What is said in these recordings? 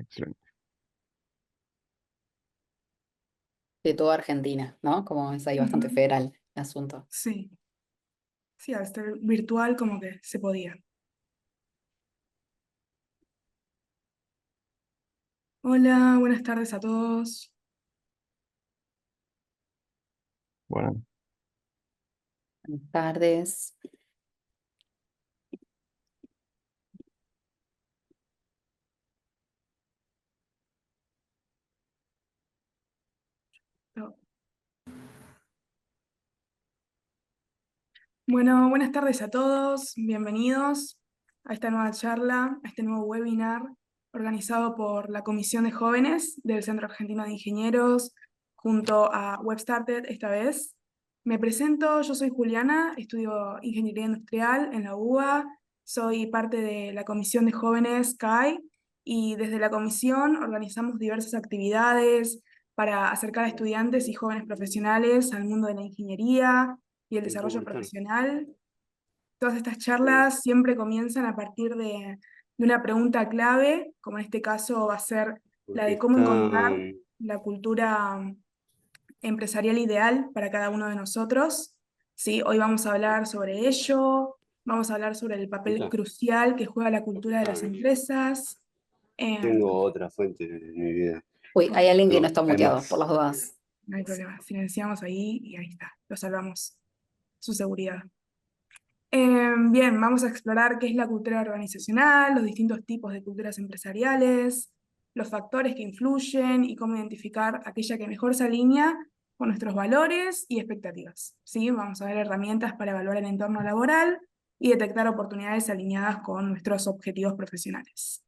Excelente. De toda Argentina, ¿no? Como es ahí bastante Ujú. federal el asunto. Sí, sí, al ser virtual como que se podía. Hola, buenas tardes a todos. Bueno, Buenas tardes. Bueno, buenas tardes a todos. Bienvenidos a esta nueva charla, a este nuevo webinar organizado por la Comisión de Jóvenes del Centro Argentino de Ingenieros junto a WebStarted esta vez. Me presento, yo soy Juliana, estudio Ingeniería Industrial en la UBA, soy parte de la Comisión de Jóvenes CAI y desde la comisión organizamos diversas actividades para acercar a estudiantes y jóvenes profesionales al mundo de la ingeniería y el desarrollo profesional. Todas estas charlas siempre comienzan a partir de una pregunta clave, como en este caso va a ser la Porque de cómo encontrar está. la cultura empresarial ideal para cada uno de nosotros. ¿Sí? Hoy vamos a hablar sobre ello, vamos a hablar sobre el papel ¿Escucha? crucial que juega la cultura de Ah, las no. empresas. Tengo otra fuente de mi vida. Uy, Ok, hay alguien que no No, está hay muteado, por más. las dudas. no hay problema, silenciamos ahí y ahí está, lo salvamos, su seguridad. Bien, vamos a explorar qué es la cultura organizacional, los distintos tipos de culturas empresariales, los factores que influyen y cómo identificar aquella que mejor se alinea con nuestros valores y expectativas. ¿Sí? Vamos a ver herramientas para evaluar el entorno laboral y detectar oportunidades alineadas con nuestros objetivos profesionales.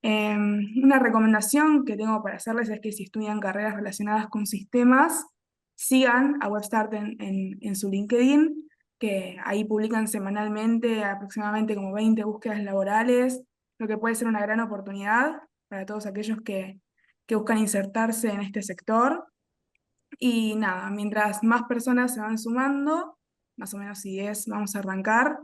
Una recomendación que tengo para hacerles es que si estudian carreras relacionadas con sistemas, sigan a WebStart en su LinkedIn, que ahí publican semanalmente aproximadamente como 20 búsquedas laborales, lo que puede ser una gran oportunidad para todos aquellos que buscan insertarse en este sector. Y nada, mientras más personas se van sumando, más o menos si es, vamos a arrancar.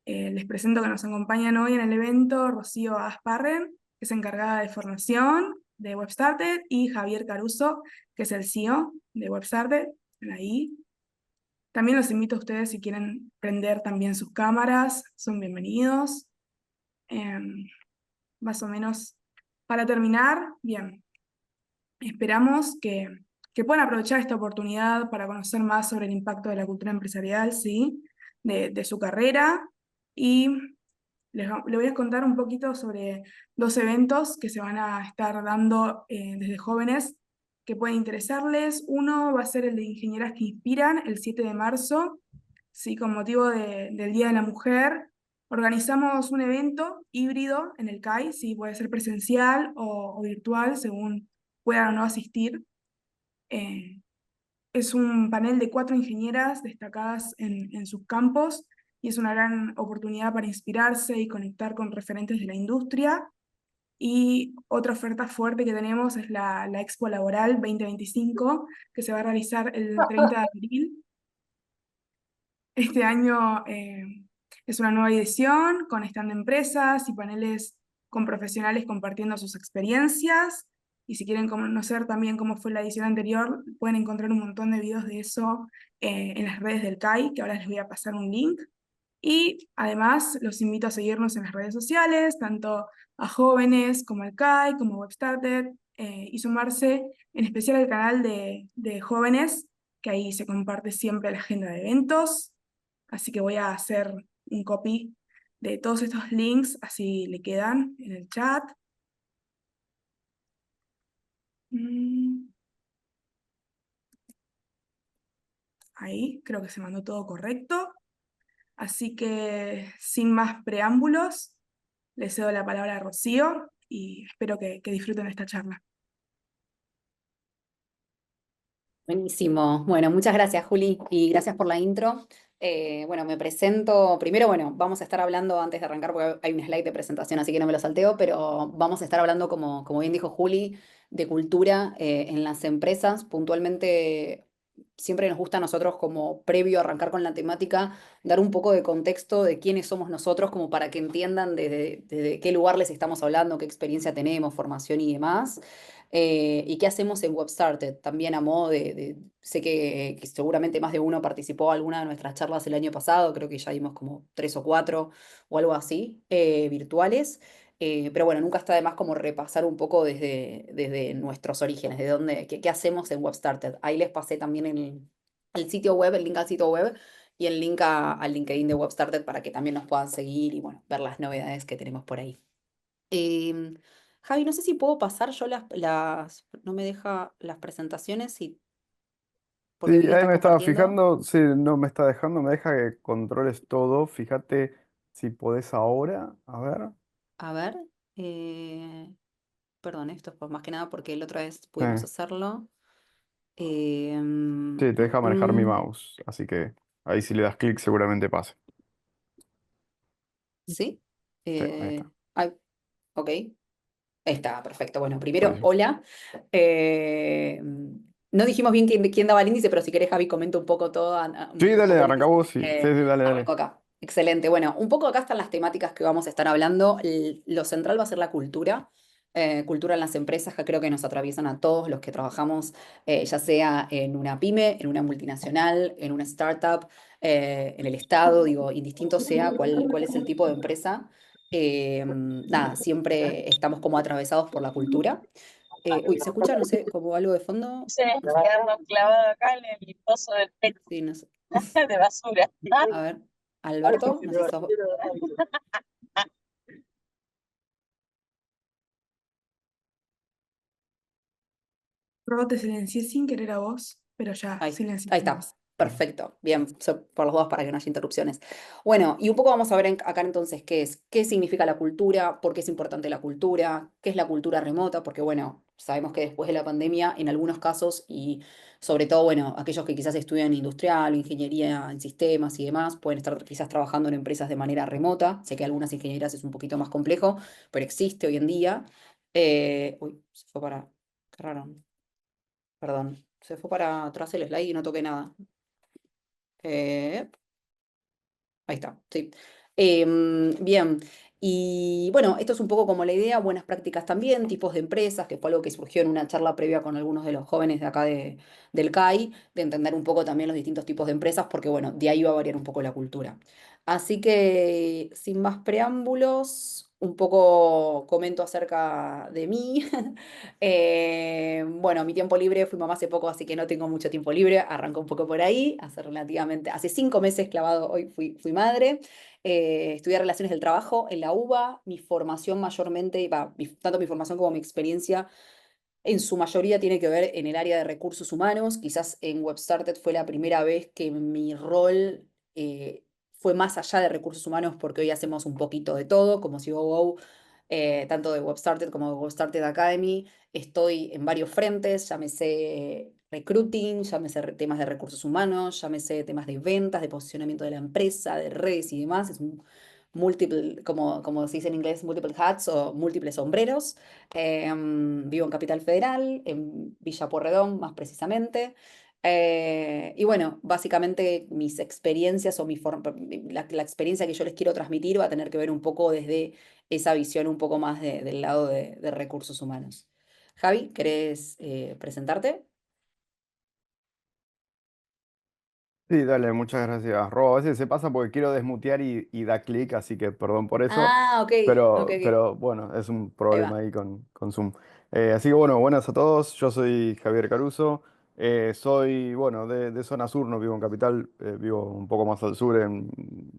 Les presento que nos acompañan hoy en el evento Rocío Asparren, que es encargada de formación de WebStarted, y Javier Caruso, que es el CEO de WebStarted. Ahí. También los invito a ustedes si quieren prender también sus cámaras, son bienvenidos. Em, Más o menos para terminar, bien. Esperamos que puedan aprovechar esta oportunidad para conocer más sobre el impacto de la cultura empresarial, ¿sí? De su carrera. Y les voy a contar un poquito sobre dos eventos que se van a estar dando desde jóvenes que pueden interesarles. Uno va a ser el de Ingenieras que Inspiran, el 7 de marzo, ¿sí? Con motivo del Día de la Mujer. Organizamos un evento híbrido en el CAI, ¿sí? Puede ser presencial o virtual, según puedan o no asistir. Eh, es un panel de 4 ingenieras destacadas en sus campos y es una gran oportunidad para inspirarse y conectar con referentes de la industria. Y otra oferta fuerte que tenemos es la Expo Laboral 2025, que se va a realizar el 30 de abril. Este año es una nueva edición con stand de empresas y paneles con profesionales compartiendo sus experiencias. Y si quieren conocer también cómo fue la edición anterior, pueden encontrar un montón de videos de eso en las redes del CAI, que ahora les voy a pasar un link. Y además los invito a seguirnos en las redes sociales, tanto a jóvenes como al CAI, como WebStarted, y sumarse en especial al canal de jóvenes, que ahí se comparte siempre la agenda de eventos. Así que voy a hacer un copy de todos estos links, así le quedan en el chat. Mm, Ahí, creo que se mandó todo correcto. Así que, sin más preámbulos, le cedo la palabra a Rocío y espero que disfruten esta charla. Buenísimo. Bueno, muchas gracias, Juli, y gracias por la intro. Bueno, me presento. Primero, bueno, vamos a estar hablando antes de arrancar, porque hay un slide de presentación, así que no me lo salteo, pero vamos a estar hablando, como bien dijo Juli, de cultura en las empresas. Puntualmente, siempre nos gusta a nosotros como previo a arrancar con la temática, dar un poco de contexto de quiénes somos nosotros, como para que entiendan desde qué lugar les estamos hablando, qué experiencia tenemos, formación y demás. Y qué hacemos en WebStarted, también a modo sé que seguramente más de uno participó en alguna de nuestras charlas el año pasado, creo que ya dimos como 3 o 4 o algo así, virtuales. Pero bueno, nunca está de más como repasar un poco desde nuestros orígenes, de dónde, qué hacemos en WebStarted. Ahí les pasé también el sitio web, el link al sitio web y el link al LinkedIn de WebStarted para que también nos puedan seguir y bueno, ver las novedades que tenemos por ahí. Em, Javi, no sé si puedo pasar yo no me deja las presentaciones Sí, porque vi que ahí estás me estaba compartiendo. fijando, sí, no me está dejando, me deja que controles todo. Fíjate si podés ahora, a ver. A ver, eh, perdón, esto es más que nada porque la otra vez pudimos Eh, hacerlo. sí, te deja manejar mi Mm. mouse, así que ahí si le das clic seguramente pase. ¿Sí? Sí, ahí está. Ay, ok. Ahí está, perfecto. Bueno, primero, Buenísimo. hola. No dijimos bien quién daba el índice, pero si querés, Javi, comenta un poco todo, Sí, un dale, poco el arranca índice. vos, sí, sí, sí, dale, dale. Arranco acá. Excelente. Bueno, un poco acá están las temáticas que vamos a estar hablando. Lo central va a ser la cultura. Cultura en las empresas que creo que nos atraviesan a todos los que trabajamos, ya sea en una pyme, en una multinacional, en una startup, en el Estado, digo, indistinto sea cuál es el tipo de empresa. Nada, siempre estamos como atravesados por la cultura. Uy, ¿se escucha? No sé, como algo de fondo. Se No sé. quedarnos clavados acá en el pozo del pecho Sí, no sé. de basura. A ver, Alberto, no sé si sos... Ro, te silencié sin querer a vos, pero ya Ahí silenciaste está. más. Perfecto. Bien, por los dos para que no haya interrupciones. Bueno, y un poco vamos a ver acá entonces qué significa la cultura, por qué es importante la cultura, qué es la cultura remota, porque bueno, sabemos que después de la pandemia, en algunos casos, y sobre todo, bueno, aquellos que quizás estudian industrial o ingeniería en sistemas y demás, pueden estar quizás trabajando en empresas de manera remota. Sé que algunas ingenierías es un poquito más complejo, pero existe hoy en día. Uy, se fue para... Qué raro. Perdón, se fue para atrás el slide y no toqué nada. Eh, Ahí está, sí. Bien, y bueno, esto es un poco como la idea, buenas prácticas también, tipos de empresas, que fue algo que surgió en una charla previa con algunos de los jóvenes de acá del CAI, de entender un poco también los distintos tipos de empresas, porque bueno, de ahí va a variar un poco la cultura. Así que, sin más preámbulos, un poco comento acerca de mí. Bueno, mi tiempo libre, fui mamá hace poco, así que no tengo mucho tiempo libre, arrancó un poco por ahí, hace 5 meses clavado, hoy fui madre. Estudié Relaciones del Trabajo en la UBA, mi formación mayormente, tanto mi formación como mi experiencia, en su mayoría tiene que ver en el área de recursos humanos. Quizás en WebStarted fue la primera vez que mi rol fue más allá de recursos humanos, porque hoy hacemos un poquito de todo, como COO, tanto de WebStarted como de WebStarted Academy. Estoy en varios frentes, llámese recruiting, llámese temas de recursos humanos, llámese temas de ventas, de posicionamiento de la empresa, de redes y demás. Es un múltiple, como se dice en inglés, multiple hats o múltiples sombreros. Vivo en Capital Federal, en Villa Pueyrredón más precisamente. Y bueno, básicamente mis experiencias o la experiencia que yo les quiero transmitir va a tener que ver un poco desde esa visión un poco más del lado de recursos humanos. Javi, ¿querés presentarte? Sí, dale, muchas gracias, Rob. A veces se pasa porque quiero desmutear y da clic, así que perdón por eso. Ah, ok, ok, ok. Pero bueno, es un Ahí problema va. ahí con Zoom. Así que bueno, buenas a todos. Yo soy Javier Caruso. Soy, bueno, de zona sur, no vivo en Capital, vivo un poco más al sur, en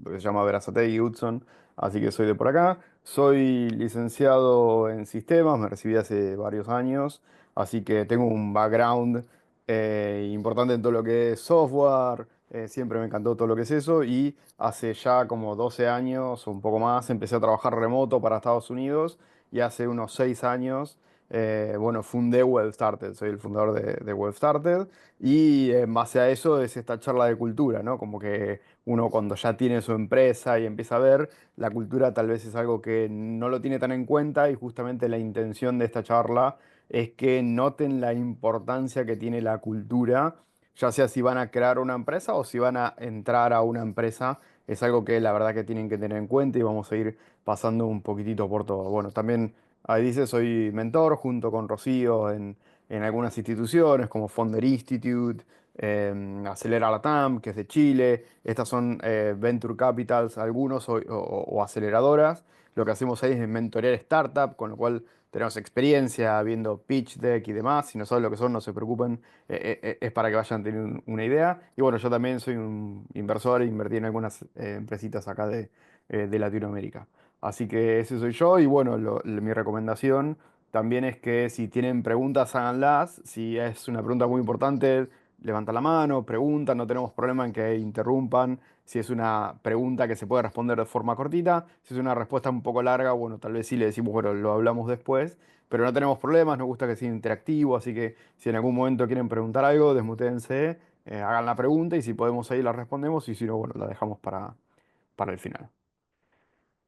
lo que se llama Berazategui, Hudson. Así que soy de por acá. Soy licenciado en sistemas, me recibí hace varios años. Así que tengo un background importante en todo lo que es software. Siempre me encantó todo lo que es eso y hace ya como 12 años o un poco más empecé a trabajar remoto para Estados Unidos y hace unos 6 años, bueno, fundé WebStarted, soy el fundador de WebStarted y en base a eso es esta charla de cultura, ¿no? Como que uno cuando ya tiene su empresa y empieza a ver, la cultura tal vez es algo que no lo tiene tan en cuenta y justamente la intención de esta charla es que noten la importancia que tiene la cultura, ya sea si van a crear una empresa o si van a entrar a una empresa, es algo que la verdad que tienen que tener en cuenta y vamos a ir pasando un poquitito por todo. Bueno, también ahí dice, soy mentor junto con Rocío en algunas instituciones como Founder Institute, Acelera Latam, que es de Chile. Estas son Venture Capitals, algunos o aceleradoras. Lo que hacemos ahí es mentorear startup, con lo cual tenemos experiencia viendo pitch deck y demás. Si no saben lo que son, no se preocupen, es para que vayan teniendo una idea. Y bueno, yo también soy un inversor e invertí en algunas empresitas acá de Latinoamérica. Así que ese soy yo y bueno, mi recomendación también es que si tienen preguntas, háganlas. Si es una pregunta muy importante, levanta la mano, preguntan, no tenemos problema en que interrumpan. Si es una pregunta que se puede responder de forma cortita, si es una respuesta un poco larga, bueno, tal vez sí le decimos, bueno, lo hablamos después, pero no tenemos problemas, nos gusta que sea interactivo, así que si en algún momento quieren preguntar algo, desmutéense, hagan la pregunta y si podemos ahí la respondemos y si no, bueno, la dejamos para el final.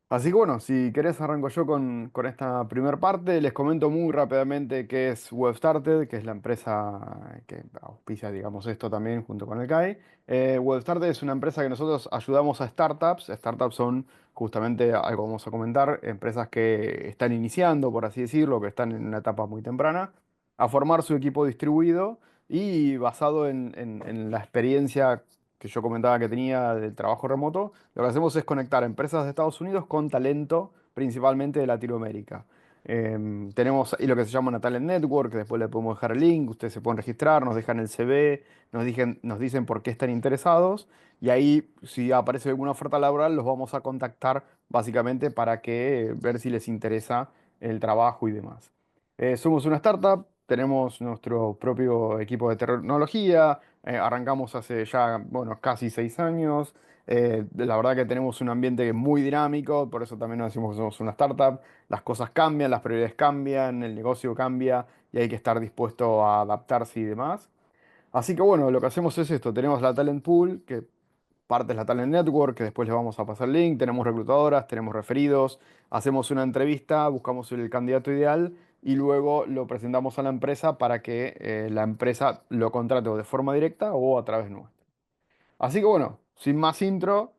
Así que bueno, si querés arranco yo con esta primer parte. Les comento muy rápidamente qué es WebStarted, que es la empresa que auspicia, digamos, esto también junto con el CAI. WebStarted es una empresa que nosotros ayudamos a startups. Startups son justamente, algo vamos a comentar, empresas que están iniciando, por así decirlo, que están en una etapa muy temprana, a formar su equipo distribuido y basado en la experiencia que yo comentaba que tenía del trabajo remoto. Lo que hacemos es conectar empresas de Estados Unidos con talento, principalmente de Latinoamérica. Tenemos ahí lo que se llama una Talent Network, que después le podemos dejar el link, ustedes se pueden registrar, nos dejan el CV, nos dicen por qué están interesados y ahí si aparece alguna oferta laboral los vamos a contactar básicamente para que ver si les interesa el trabajo y demás. Somos una startup, tenemos nuestro propio equipo de tecnología, arrancamos hace ya, bueno, casi 6 años. La verdad que tenemos un ambiente muy dinámico, por eso también nos decimos que somos una startup. Las cosas cambian, las prioridades cambian, el negocio cambia y hay que estar dispuesto a adaptarse y demás. Así que bueno, lo que hacemos es esto, tenemos la Talent Pool, que parte es la Talent Network, que después les vamos a pasar el link, tenemos reclutadoras, tenemos referidos, hacemos una entrevista, buscamos el candidato ideal y luego lo presentamos a la empresa para que la empresa lo contrate o de forma directa o a través nuestra. Así que bueno, sin más intro,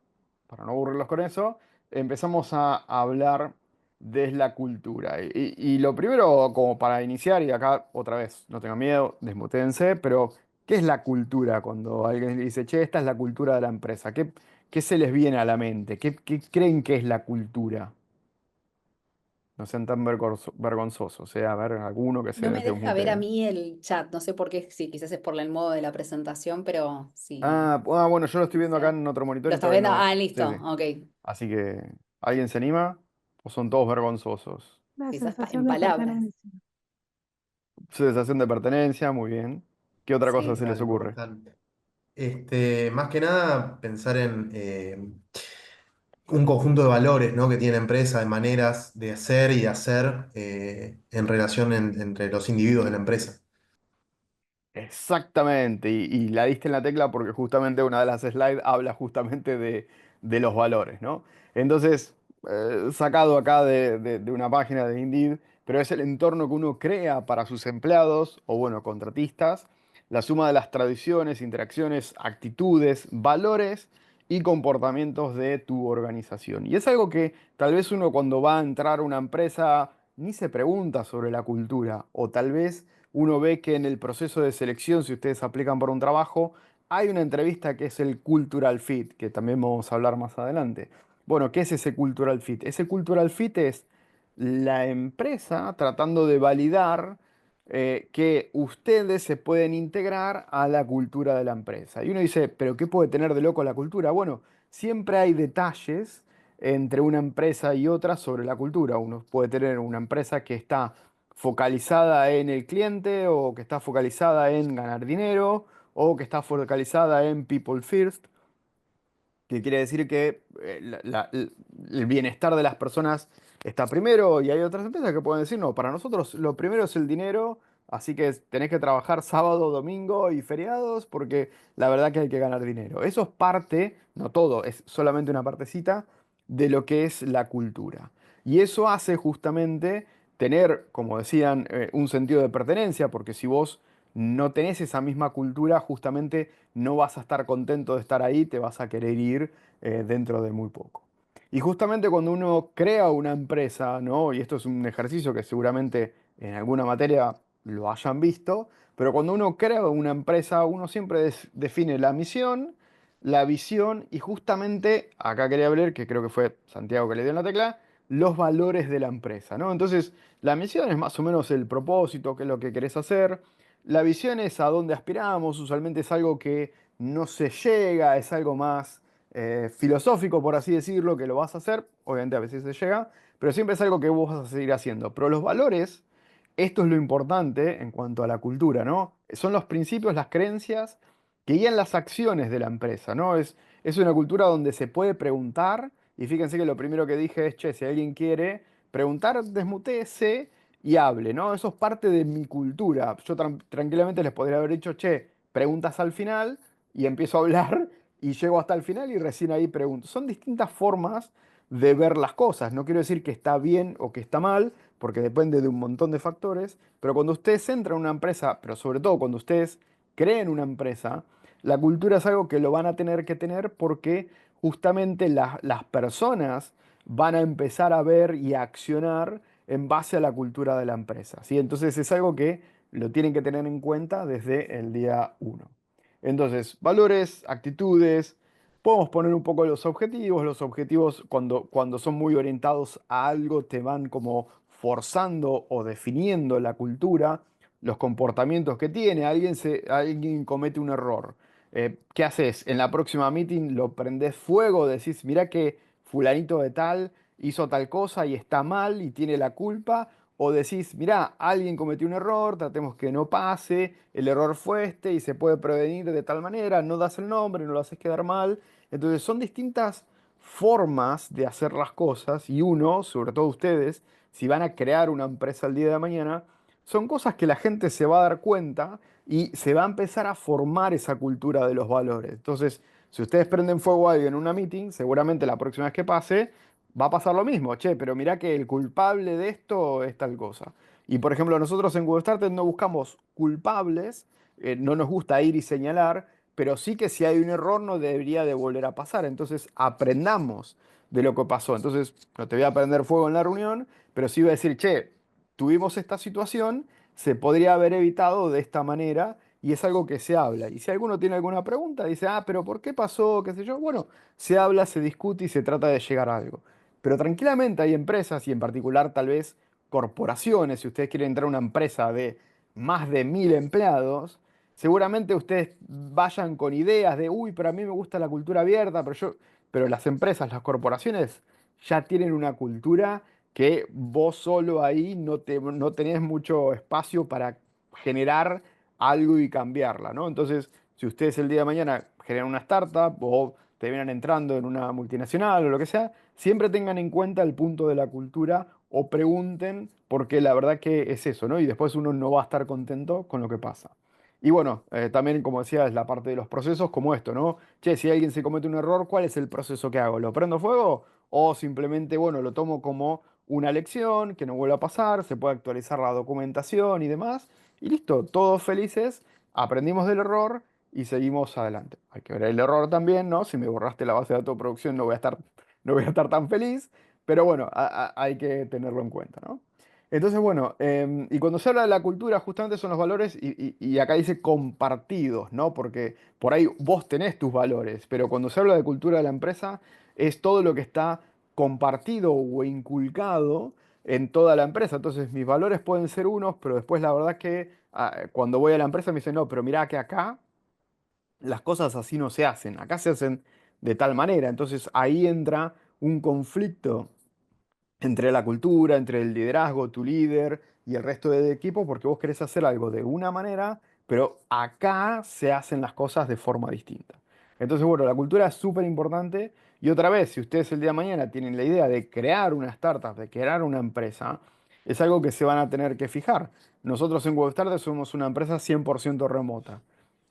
para no aburrirlos con eso, empezamos a hablar de la cultura. Y lo primero, como para iniciar, y acá otra vez, no tengan miedo, desmutéense, pero ¿qué es la cultura? Cuando alguien dice, che, esta es la cultura de la empresa, ¿qué se les viene a la mente? ¿Qué creen que es la cultura? No sean tan vergonzosos, o sea, a ver, alguno que No se me deja ver a desmutee. mí el chat, no sé por qué, sí, quizás es por el modo de la presentación, pero sí. Bueno, yo lo estoy O viendo acá sea, en otro monitor ¿lo y estás todavía viendo? no. Ah, Sí, listo, sí. ok. Así que, ¿alguien se anima? ¿O son todos vergonzosos? La Quizás sensación en de palabras. pertenencia. Sensación de pertenencia, muy bien. ¿Qué otra cosa Sí. se les Tal, ¿cómo ocurre? están? Más que nada pensar en un conjunto de valores, ¿no? Que tiene la empresa, de maneras de ser y de hacer en relación entre los individuos de la empresa. Exactamente, y la diste en la tecla porque justamente una de las slides habla justamente de los valores, ¿no? Entonces, sacado acá de una página de Indeed, pero es el entorno que uno crea para sus empleados o, bueno, contratistas, la suma de las tradiciones, interacciones, actitudes, valores y comportamientos de tu organización. Y es algo que tal vez uno cuando va a entrar a una empresa ni se pregunta sobre la cultura, o tal vez uno ve que en el proceso de selección, si ustedes aplican por un trabajo, hay una entrevista que es el Cultural Fit, que también vamos a hablar más adelante. Bueno, ¿qué es ese Cultural Fit? Ese Cultural Fit es la empresa tratando de validar que ustedes se pueden integrar a la cultura de la empresa. Y uno dice, ¿pero qué puede tener de loco la cultura? Bueno, siempre hay detalles entre una empresa y otra sobre la cultura. Uno puede tener una empresa que está focalizada en el cliente o que está focalizada en ganar dinero o que está focalizada en people first, que quiere decir que el bienestar de las personas está primero y hay otras empresas que pueden decir, no, para nosotros lo primero es el dinero, así que tenés que trabajar sábado, domingo y feriados porque la verdad que hay que ganar dinero. Eso es parte, no todo, es solamente una partecita de lo que es la cultura. Y eso hace justamente tener, como decían, un sentido de pertenencia, porque si vos no tenés esa misma cultura, justamente no vas a estar contento de estar ahí, te vas a querer ir dentro de muy poco. Y justamente cuando uno crea una empresa, ¿no? Y esto es un ejercicio que seguramente en alguna materia lo hayan visto, pero cuando uno crea una empresa, uno siempre define la misión, la visión y justamente, acá quería hablar, que creo que fue Santiago que le dio en la tecla, los valores de la empresa, ¿no? Entonces, la misión es más o menos el propósito, qué es lo que querés hacer. La visión es a dónde aspiramos, usualmente es algo que no se llega, es algo más filosófico, por así decirlo, que lo vas a hacer, obviamente a veces se llega, pero siempre es algo que vos vas a seguir haciendo. Pero los valores, esto es lo importante en cuanto a la cultura, ¿no? Son los principios, las creencias que guían las acciones de la empresa, ¿no? Es una cultura donde se puede preguntar, y fíjense que lo primero que dije es, che, si alguien quiere preguntar, desmutéese y hable, ¿no? Eso es parte de mi cultura. Yo tranquilamente les podría haber dicho, che, preguntas al final y empiezo a hablar y llego hasta el final y recién ahí pregunto. Son distintas formas de ver las cosas. No quiero decir que está bien o que está mal, porque depende de un montón de factores, pero cuando ustedes entran en una empresa, pero sobre todo cuando ustedes creen una empresa, la cultura es algo que lo van a tener que tener porque justamente las personas van a empezar a ver y a accionar en base a la cultura de la empresa, ¿sí? Entonces es algo que lo tienen que tener en cuenta desde el día uno. Entonces, valores, actitudes, podemos poner un poco los objetivos cuando son muy orientados a algo te van como forzando o definiendo la cultura, los comportamientos que tiene, alguien comete un error. ¿Qué haces? En la próxima meeting lo prendés fuego, decís, mirá que fulanito de tal hizo tal cosa y está mal y tiene la culpa, o decís, mirá, alguien cometió un error, tratemos que no pase, el error fue este y se puede prevenir de tal manera, no das el nombre, no lo haces quedar mal. Entonces son distintas formas de hacer las cosas y uno, sobre todo ustedes, si van a crear una empresa el día de mañana, son cosas que la gente se va a dar cuenta y se va a empezar a formar esa cultura de los valores. Entonces, si ustedes prenden fuego a alguien en una meeting, seguramente la próxima vez que pase, va a pasar lo mismo. Che, pero mirá que el culpable de esto es tal cosa. Y por ejemplo, nosotros en WebStarter no buscamos culpables, no nos gusta ir y señalar, pero sí que si hay un error no debería de volver a pasar. Entonces, aprendamos de lo que pasó. Entonces, no te voy a prender fuego en la reunión, pero sí voy a decir, che, tuvimos esta situación, se podría haber evitado de esta manera y es algo que se habla. Y si alguno tiene alguna pregunta, dice, ah, pero ¿por qué pasó? ¿Qué sé yo? Bueno, se habla, se discute y se trata de llegar a algo. Pero tranquilamente hay empresas y en particular tal vez corporaciones, si ustedes quieren entrar a una empresa de más de 1000 empleados, seguramente ustedes vayan con ideas de, uy, pero a mí me gusta la cultura abierta, pero las empresas, las corporaciones ya tienen una cultura que vos solo ahí no tenés mucho espacio para generar algo y cambiarla, ¿no? Entonces, si ustedes el día de mañana generan una startup o terminan entrando en una multinacional o lo que sea, siempre tengan en cuenta el punto de la cultura o pregunten, porque la verdad que es eso, ¿no? Y después uno no va a estar contento con lo que pasa. Y bueno, también, como decía, es la parte de los procesos como esto, ¿no? Che, si alguien se comete un error, ¿cuál es el proceso que hago? ¿Lo prendo fuego? O simplemente, bueno, lo tomo como una lección, que no vuelva a pasar, se puede actualizar la documentación y demás. Y listo, todos felices, aprendimos del error y seguimos adelante. Hay que ver el error también, ¿no? Si me borraste la base de datos de producción no voy a estar tan feliz, pero bueno, hay que tenerlo en cuenta, ¿no? Entonces, bueno, y cuando se habla de la cultura, justamente son los valores, y acá dice compartidos, ¿no? Porque por ahí vos tenés tus valores, pero cuando se habla de cultura de la empresa, es todo lo que está compartido o inculcado en toda la empresa. Entonces, mis valores pueden ser unos, pero después la verdad es que cuando voy a la empresa me dicen, no, pero mirá que acá las cosas así no se hacen, acá se hacen de tal manera. Entonces, ahí entra un conflicto entre la cultura, entre el liderazgo, tu líder y el resto del equipo, porque vos querés hacer algo de una manera, pero acá se hacen las cosas de forma distinta. Entonces, bueno, la cultura es súper importante y otra vez, si ustedes el día de mañana tienen la idea de crear una startup, de crear una empresa, es algo que se van a tener que fijar. Nosotros en WebStarter somos una empresa 100% remota.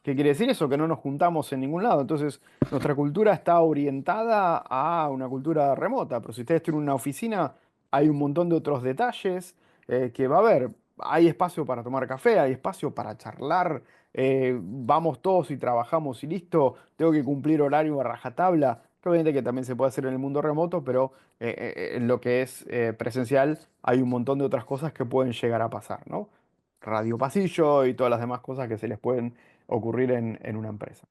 ¿Qué quiere decir eso? Que no nos juntamos en ningún lado. Entonces, nuestra cultura está orientada a una cultura remota. Pero si ustedes tienen una oficina, hay un montón de otros detalles que va a haber. hay espacio para tomar café, hay espacio para charlar, vamos todos y trabajamos y listo, tengo que cumplir horario a rajatabla, que obviamente que también se puede hacer en el mundo remoto, pero en lo que es presencial hay un montón de otras cosas que pueden llegar a pasar, ¿no? Radio pasillo y todas las demás cosas que se les pueden ocurrir en una empresa.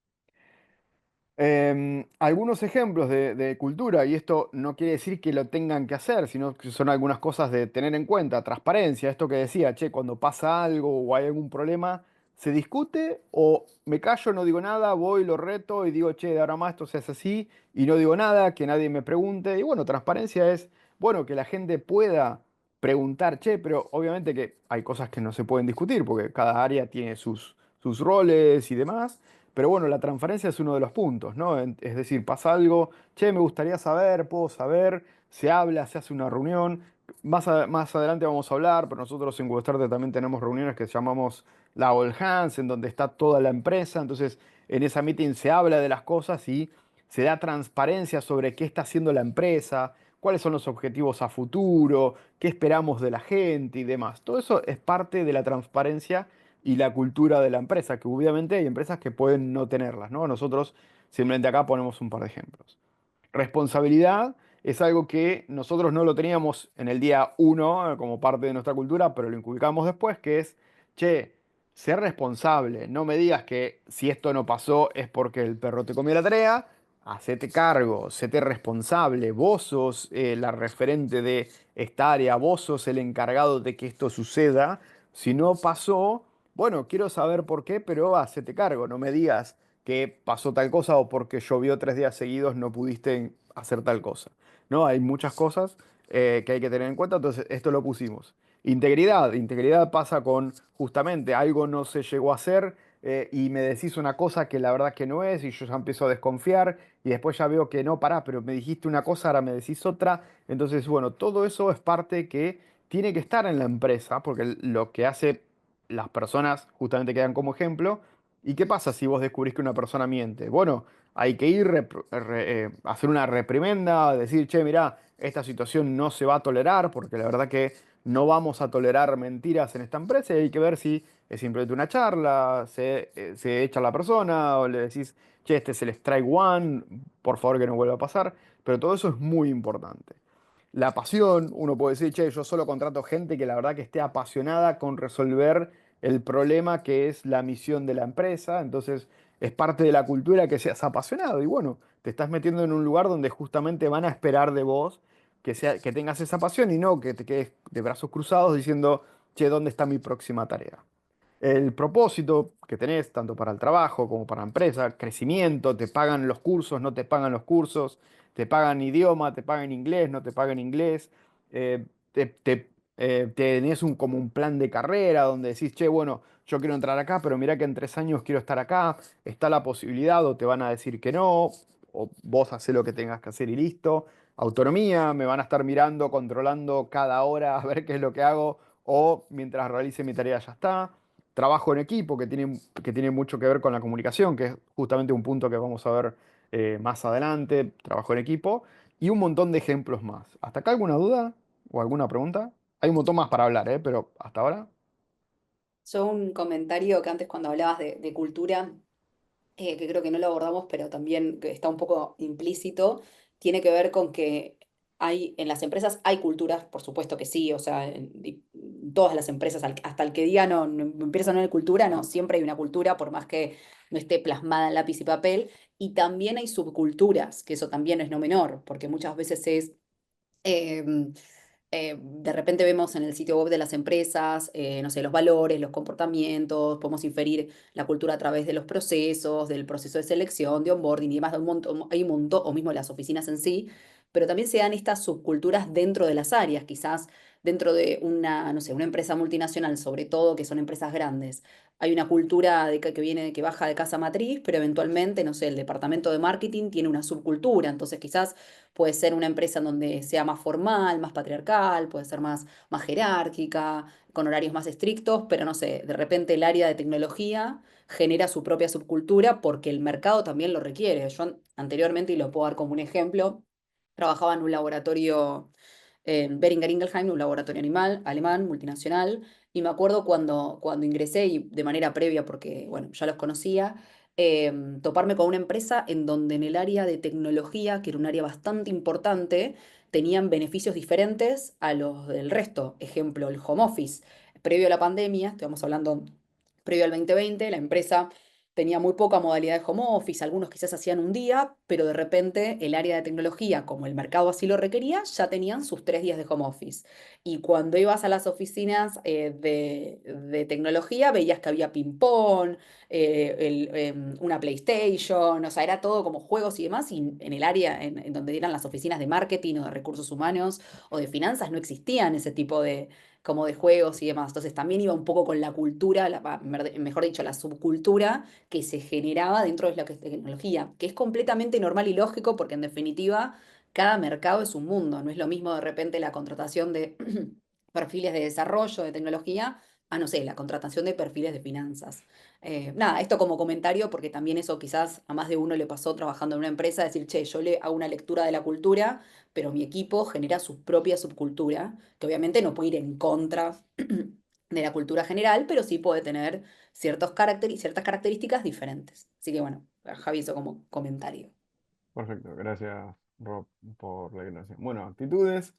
Algunos ejemplos de cultura, y esto no quiere decir que lo tengan que hacer, sino que son algunas cosas de tener en cuenta. Transparencia, esto que decía, che, cuando pasa algo o hay algún problema, ¿se discute o me callo, no digo nada, voy, lo reto y digo, che, de ahora más esto se hace así y no digo nada, que nadie me pregunte? Y bueno, transparencia es, bueno, que la gente pueda preguntar, che, pero obviamente que hay cosas que no se pueden discutir porque cada área tiene sus roles y demás. Pero bueno, la transparencia es uno de los puntos, ¿no? Es decir, pasa algo, che, me gustaría saber, puedo saber, se habla, se hace una reunión. Más adelante vamos a hablar, pero nosotros en Webstarte también tenemos reuniones que llamamos la All Hands, en donde está toda la empresa. Entonces, en esa meeting se habla de las cosas y se da transparencia sobre qué está haciendo la empresa, cuáles son los objetivos a futuro, qué esperamos de la gente y demás. Todo eso es parte de la transparencia y la cultura de la empresa, que obviamente hay empresas que pueden no tenerlas, ¿no? Nosotros simplemente acá ponemos un par de ejemplos. Responsabilidad es algo que nosotros no lo teníamos en el día uno como parte de nuestra cultura, pero lo inculcamos después, que es, che, ser responsable. No me digas que si esto no pasó es porque el perro te comió la tarea. Hacete cargo, séte responsable. Vos sos la referente de esta área, vos sos el encargado de que esto suceda. Si no pasó, bueno, quiero saber por qué, pero hacete cargo. No me digas que pasó tal cosa o porque llovió 3 días seguidos no pudiste hacer tal cosa. No, hay muchas cosas que hay que tener en cuenta, entonces esto lo pusimos. Integridad, integridad pasa con justamente algo no se llegó a hacer y me decís una cosa que la verdad que no es y yo ya empiezo a desconfiar y después ya veo que no, pará, pero me dijiste una cosa, ahora me decís otra. Entonces, bueno, todo eso es parte que tiene que estar en la empresa porque lo que hace las personas justamente quedan como ejemplo. ¿Y qué pasa si vos descubrís que una persona miente? Bueno, hay que ir, hacer una reprimenda, decir, che, mirá, esta situación no se va a tolerar, porque la verdad que no vamos a tolerar mentiras en esta empresa y hay que ver si es simplemente una charla, se echa a la persona o le decís, che, este es el strike one, por favor que no vuelva a pasar, pero todo eso es muy importante. La pasión, uno puede decir, che, yo solo contrato gente que la verdad que esté apasionada con resolver el problema que es la misión de la empresa, entonces es parte de la cultura que seas apasionado y bueno, te estás metiendo en un lugar donde justamente van a esperar de vos que tengas esa pasión y no que te quedes de brazos cruzados diciendo, che, ¿dónde está mi próxima tarea? El propósito que tenés, tanto para el trabajo como para la empresa, crecimiento, te pagan los cursos, no te pagan los cursos, te pagan idioma, te pagan inglés, no te pagan inglés, tenés como un plan de carrera donde decís, che, bueno, yo quiero entrar acá, pero mirá que en 3 años quiero estar acá, está la posibilidad o te van a decir que no, o vos hacés lo que tengas que hacer y listo. Autonomía, me van a estar mirando, controlando cada hora a ver qué es lo que hago, o mientras realice mi tarea ya está. Trabajo en equipo, que tiene mucho que ver con la comunicación, que es justamente un punto que vamos a ver más adelante, trabajo en equipo, y un montón de ejemplos más. ¿Hasta acá alguna duda o alguna pregunta? Hay un montón más para hablar, pero hasta ahora. Yo un comentario que antes cuando hablabas de cultura, que creo que no lo abordamos, pero también que está un poco implícito, tiene que ver con que en las empresas hay culturas, por supuesto que sí, o sea, en todas las empresas, hasta el que diga mi empresa no hay cultura, no, siempre hay una cultura, por más que no esté plasmada en lápiz y papel, y también hay subculturas, que eso también es no menor, porque muchas veces es... em, de repente vemos en el sitio web de las empresas, no sé, los valores, los comportamientos, podemos inferir la cultura a través de los procesos, del proceso de selección, de onboarding y demás, hay un montón, o mismo las oficinas en sí, pero también se dan estas subculturas dentro de las áreas, quizás dentro de una, no sé, una empresa multinacional, sobre todo que son empresas grandes. Hay una cultura que viene, que baja de casa matriz, pero eventualmente, no sé, el departamento de marketing tiene una subcultura, entonces quizás puede ser una empresa en donde sea más formal, más patriarcal, puede ser más jerárquica, con horarios más estrictos, pero no sé, de repente el área de tecnología genera su propia subcultura porque el mercado también lo requiere. Yo anteriormente, y lo puedo dar como un ejemplo, trabajaba en un laboratorio en Boehringer Ingelheim, un laboratorio animal, alemán, multinacional, Y me acuerdo cuando ingresé y de manera previa, porque bueno, ya los conocía, toparme con una empresa en donde en el área de tecnología, que era un área bastante importante, tenían beneficios diferentes a los del resto. Ejemplo, el home office. Previo a la pandemia, estamos hablando previo al 2020, la empresa tenía muy poca modalidad de home office, algunos quizás hacían un día, pero de repente el área de tecnología, como el mercado así lo requería, ya tenían sus 3 días de home office. Y cuando ibas a las oficinas de tecnología, veías que había ping-pong, una PlayStation, o sea, era todo como juegos y demás, y en el área en donde eran las oficinas de marketing o de recursos humanos o de finanzas no existían ese tipo de como de juegos y demás. Entonces también iba un poco con la cultura, mejor dicho, la subcultura que se generaba dentro de lo que es tecnología, que es completamente normal y lógico porque en definitiva cada mercado es un mundo, no es lo mismo de repente la contratación de perfiles de desarrollo de tecnología a, no sé, la contratación de perfiles de finanzas. Nada, esto como comentario porque también eso quizás a más de uno le pasó trabajando en una empresa, decir, che, yo le hago una lectura de la cultura, pero mi equipo genera su propia subcultura, que obviamente no puede ir en contra de la cultura general, pero sí puede tener ciertas características diferentes. Así que bueno, Javi, eso como comentario. Perfecto, gracias Rob por la aclaración. Bueno, actitudes.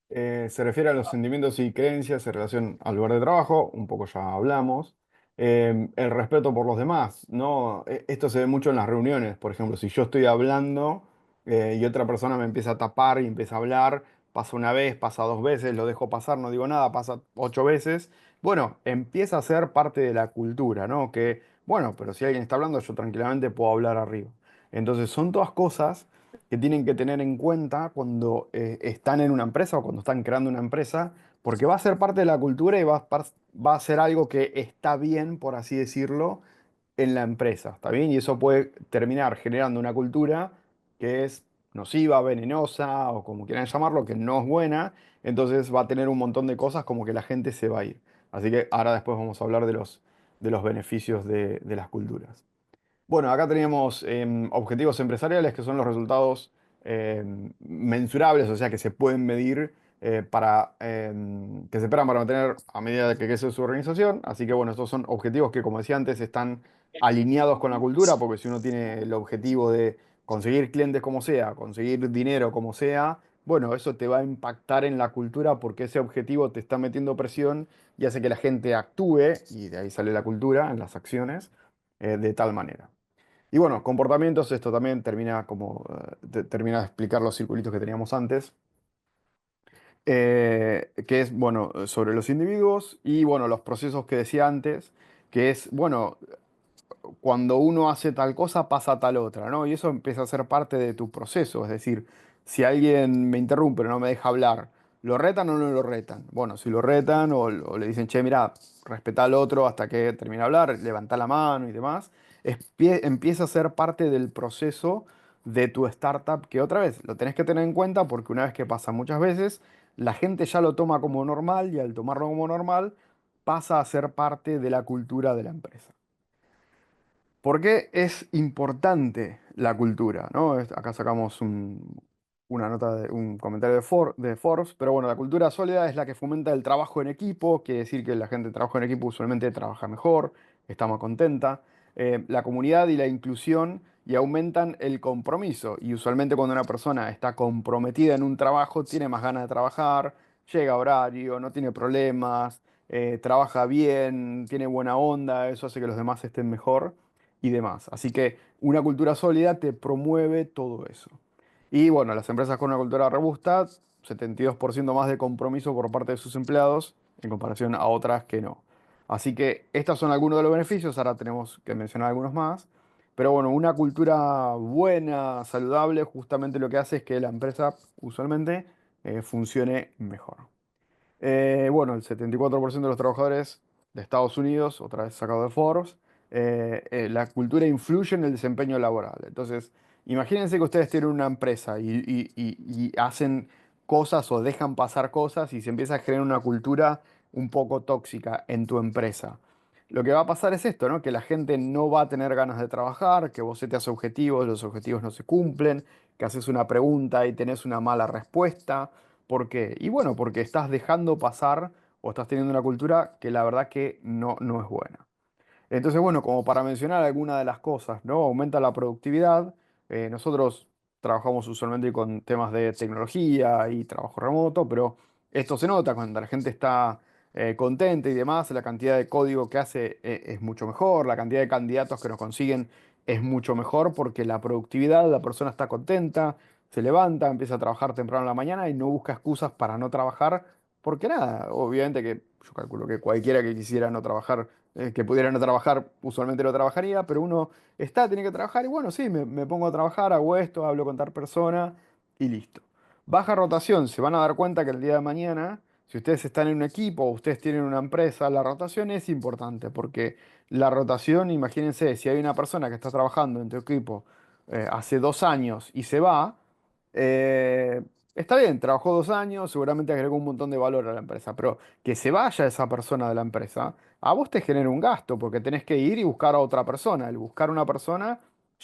Se refiere a los sentimientos y creencias en relación al lugar de trabajo, un poco ya hablamos. El respeto por los demás, ¿no? Esto se ve mucho en las reuniones, por ejemplo, si yo estoy hablando y otra persona me empieza a tapar y empieza a hablar, pasa una vez, pasa dos veces, lo dejo pasar, no digo nada, pasa 8 veces. Bueno, empieza a ser parte de la cultura, ¿no? Que, bueno, pero si alguien está hablando, yo tranquilamente puedo hablar arriba. Entonces, son todas cosas que tienen que tener en cuenta cuando están en una empresa o cuando están creando una empresa, porque va a ser parte de la cultura y va a ser algo que está bien, por así decirlo, en la empresa, ¿está bien? Y eso puede terminar generando una cultura que es nociva, venenosa o como quieran llamarlo, que no es buena, entonces va a tener un montón de cosas como que la gente se va a ir. Así que ahora después vamos a hablar de los beneficios de las culturas. Bueno, acá teníamos objetivos empresariales que son los resultados mensurables, o sea, que se pueden medir que se esperan para mantener a medida de que crece su organización. Así que bueno, estos son objetivos que, como decía antes, están alineados con la cultura, porque si uno tiene el objetivo de conseguir clientes como sea, conseguir dinero como sea, bueno, eso te va a impactar en la cultura porque ese objetivo te está metiendo presión y hace que la gente actúe, y de ahí sale la cultura en las acciones, de tal manera. Y bueno, comportamientos, esto también termina como termina de explicar los circulitos que teníamos antes, que es, bueno, sobre los individuos y, bueno, los procesos que decía antes, que es, bueno, cuando uno hace tal cosa pasa tal otra, ¿no? Y eso empieza a ser parte de tu proceso, es decir, si alguien me interrumpe, no me deja hablar, ¿lo retan o no lo retan? Bueno, si lo retan o le dicen, che, mira, respetá al otro hasta que termine de hablar, levantá la mano y demás, empieza a ser parte del proceso de tu startup, que otra vez lo tenés que tener en cuenta porque una vez que pasa muchas veces, la gente ya lo toma como normal y al tomarlo como normal pasa a ser parte de la cultura de la empresa. ¿Por qué es importante la cultura? ¿No? Acá sacamos una nota, un comentario de Forbes, pero bueno, la cultura sólida es la que fomenta el trabajo en equipo, quiere decir que la gente que trabaja en equipo usualmente trabaja mejor, está más contenta, la comunidad y la inclusión y aumentan el compromiso. Y usualmente cuando una persona está comprometida en un trabajo, tiene más ganas de trabajar, llega a horario, no tiene problemas, trabaja bien, tiene buena onda, eso hace que los demás estén mejor y demás. Así que una cultura sólida te promueve todo eso. Y bueno, las empresas con una cultura robusta, 72% más de compromiso por parte de sus empleados en comparación a otras que no. Así que estos son algunos de los beneficios, ahora tenemos que mencionar algunos más. Pero bueno, una cultura buena, saludable, justamente lo que hace es que la empresa usualmente funcione mejor. Bueno, el 74% de los trabajadores de Estados Unidos, otra vez sacado de Forbes, la cultura influye en el desempeño laboral. Entonces, imagínense que ustedes tienen una empresa y hacen cosas o dejan pasar cosas y se empieza a generar una cultura un poco tóxica en tu empresa. Lo que va a pasar es esto, ¿no? Que la gente no va a tener ganas de trabajar, que vos seteas objetivos, los objetivos no se cumplen, que haces una pregunta y tenés una mala respuesta. ¿Por qué? Y bueno, porque estás dejando pasar o estás teniendo una cultura que la verdad que no es buena. Entonces, bueno, como para mencionar algunas de las cosas, ¿no? Aumenta la productividad. Nosotros trabajamos usualmente con temas de tecnología y trabajo remoto, pero esto se nota cuando la gente está contenta y demás, la cantidad de código que hace es mucho mejor, la cantidad de candidatos que nos consiguen es mucho mejor porque la productividad, la persona está contenta, se levanta, empieza a trabajar temprano en la mañana y no busca excusas para no trabajar, porque nada, obviamente que yo calculo que cualquiera que quisiera no trabajar que pudiera no trabajar, usualmente lo trabajaría, pero uno está, tiene que trabajar y bueno, sí, me pongo a trabajar, hago esto, hablo con tal persona y listo. Baja rotación, se van a dar cuenta que el día de mañana, si ustedes están en un equipo o ustedes tienen una empresa, la rotación es importante porque la rotación, imagínense, si hay una persona que está trabajando en tu equipo hace 2 años y se va, eh, está bien, trabajó 2 años, seguramente agregó un montón de valor a la empresa, pero que se vaya esa persona de la empresa a vos te genera un gasto porque tenés que ir y buscar a otra persona. El buscar una persona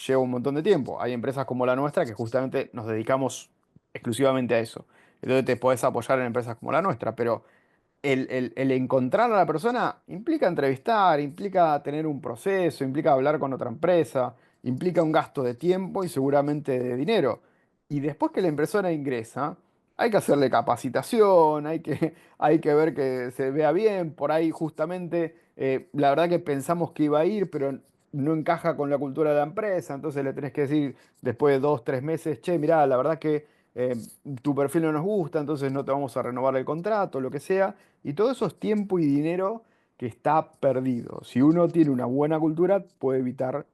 lleva un montón de tiempo. Hay empresas como la nuestra que justamente nos dedicamos exclusivamente a eso. Entonces te podés apoyar en empresas como la nuestra, pero el encontrar a la persona implica entrevistar, implica tener un proceso, implica hablar con otra empresa, implica un gasto de tiempo y seguramente de dinero. Y después que la persona ingresa, hay que hacerle capacitación, hay que ver que se vea bien. Por ahí justamente, la verdad que pensamos que iba a ir, pero no encaja con la cultura de la empresa. Entonces le tenés que decir después de 2, 3 meses, che, mirá, la verdad que eh, tu perfil no nos gusta, entonces no te vamos a renovar el contrato, lo que sea. Y todo eso es tiempo y dinero que está perdido. Si uno tiene una buena cultura, puede evitar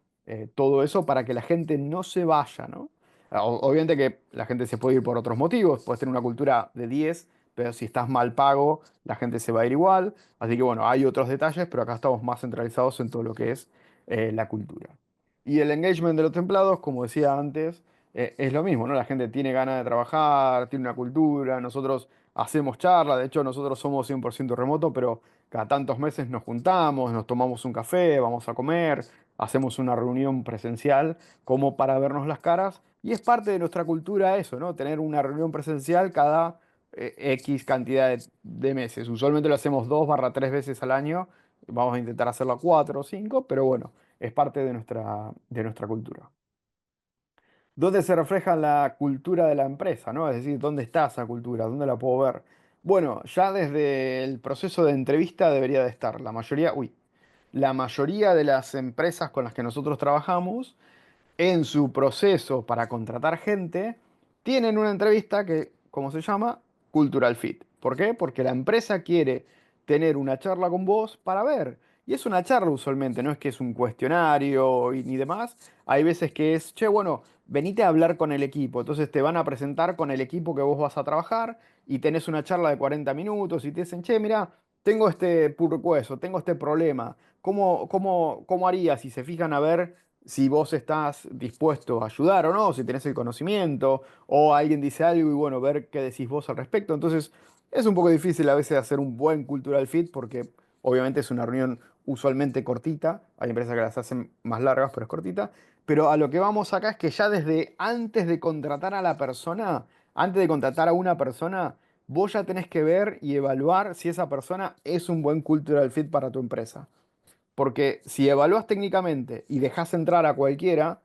todo eso para que la gente no se vaya, ¿no? Obviamente que la gente se puede ir por otros motivos, puedes tener una cultura de 10, pero si estás mal pago, la gente se va a ir igual. Así que bueno, hay otros detalles, pero acá estamos más centralizados en todo lo que es la cultura. Y el engagement de los templados, como decía antes, es lo mismo, ¿no? La gente tiene ganas de trabajar, tiene una cultura, nosotros hacemos charlas, de hecho nosotros somos 100% remoto, pero cada tantos meses nos juntamos, nos tomamos un café, vamos a comer, hacemos una reunión presencial como para vernos las caras y es parte de nuestra cultura eso, ¿no? Tener una reunión presencial cada X cantidad de meses. Usualmente lo hacemos 2 barra 3 veces al año, vamos a intentar hacerlo 4 o 5, pero bueno, es parte de nuestra cultura. ¿Dónde se refleja la cultura de la empresa, ¿no? Es decir, ¿dónde está esa cultura? ¿Dónde la puedo ver? Bueno, ya desde el proceso de entrevista debería de estar. La mayoría de las empresas con las que nosotros trabajamos en su proceso para contratar gente, tienen una entrevista que, ¿cómo se llama? Cultural Fit. ¿Por qué? Porque la empresa quiere tener una charla con vos para ver. Y es una charla usualmente, no es que es un cuestionario y ni demás. Hay veces que es, che, bueno, venite a hablar con el equipo. Entonces te van a presentar con el equipo que vos vas a trabajar y tenés una charla de 40 minutos y te dicen, che, mira, tengo este pull request, o tengo este problema. ¿Cómo harías? Si se fijan a ver si vos estás dispuesto a ayudar o no, si tenés el conocimiento, o alguien dice algo y bueno, ver qué decís vos al respecto. Entonces, es un poco difícil a veces hacer un buen cultural fit porque obviamente es una reunión usualmente cortita, hay empresas que las hacen más largas, pero es cortita, pero a lo que vamos acá es que ya desde antes de contratar a la persona, antes de contratar a una persona, vos ya tenés que ver y evaluar si esa persona es un buen cultural fit para tu empresa. Porque si evalúas técnicamente y dejas entrar a cualquiera,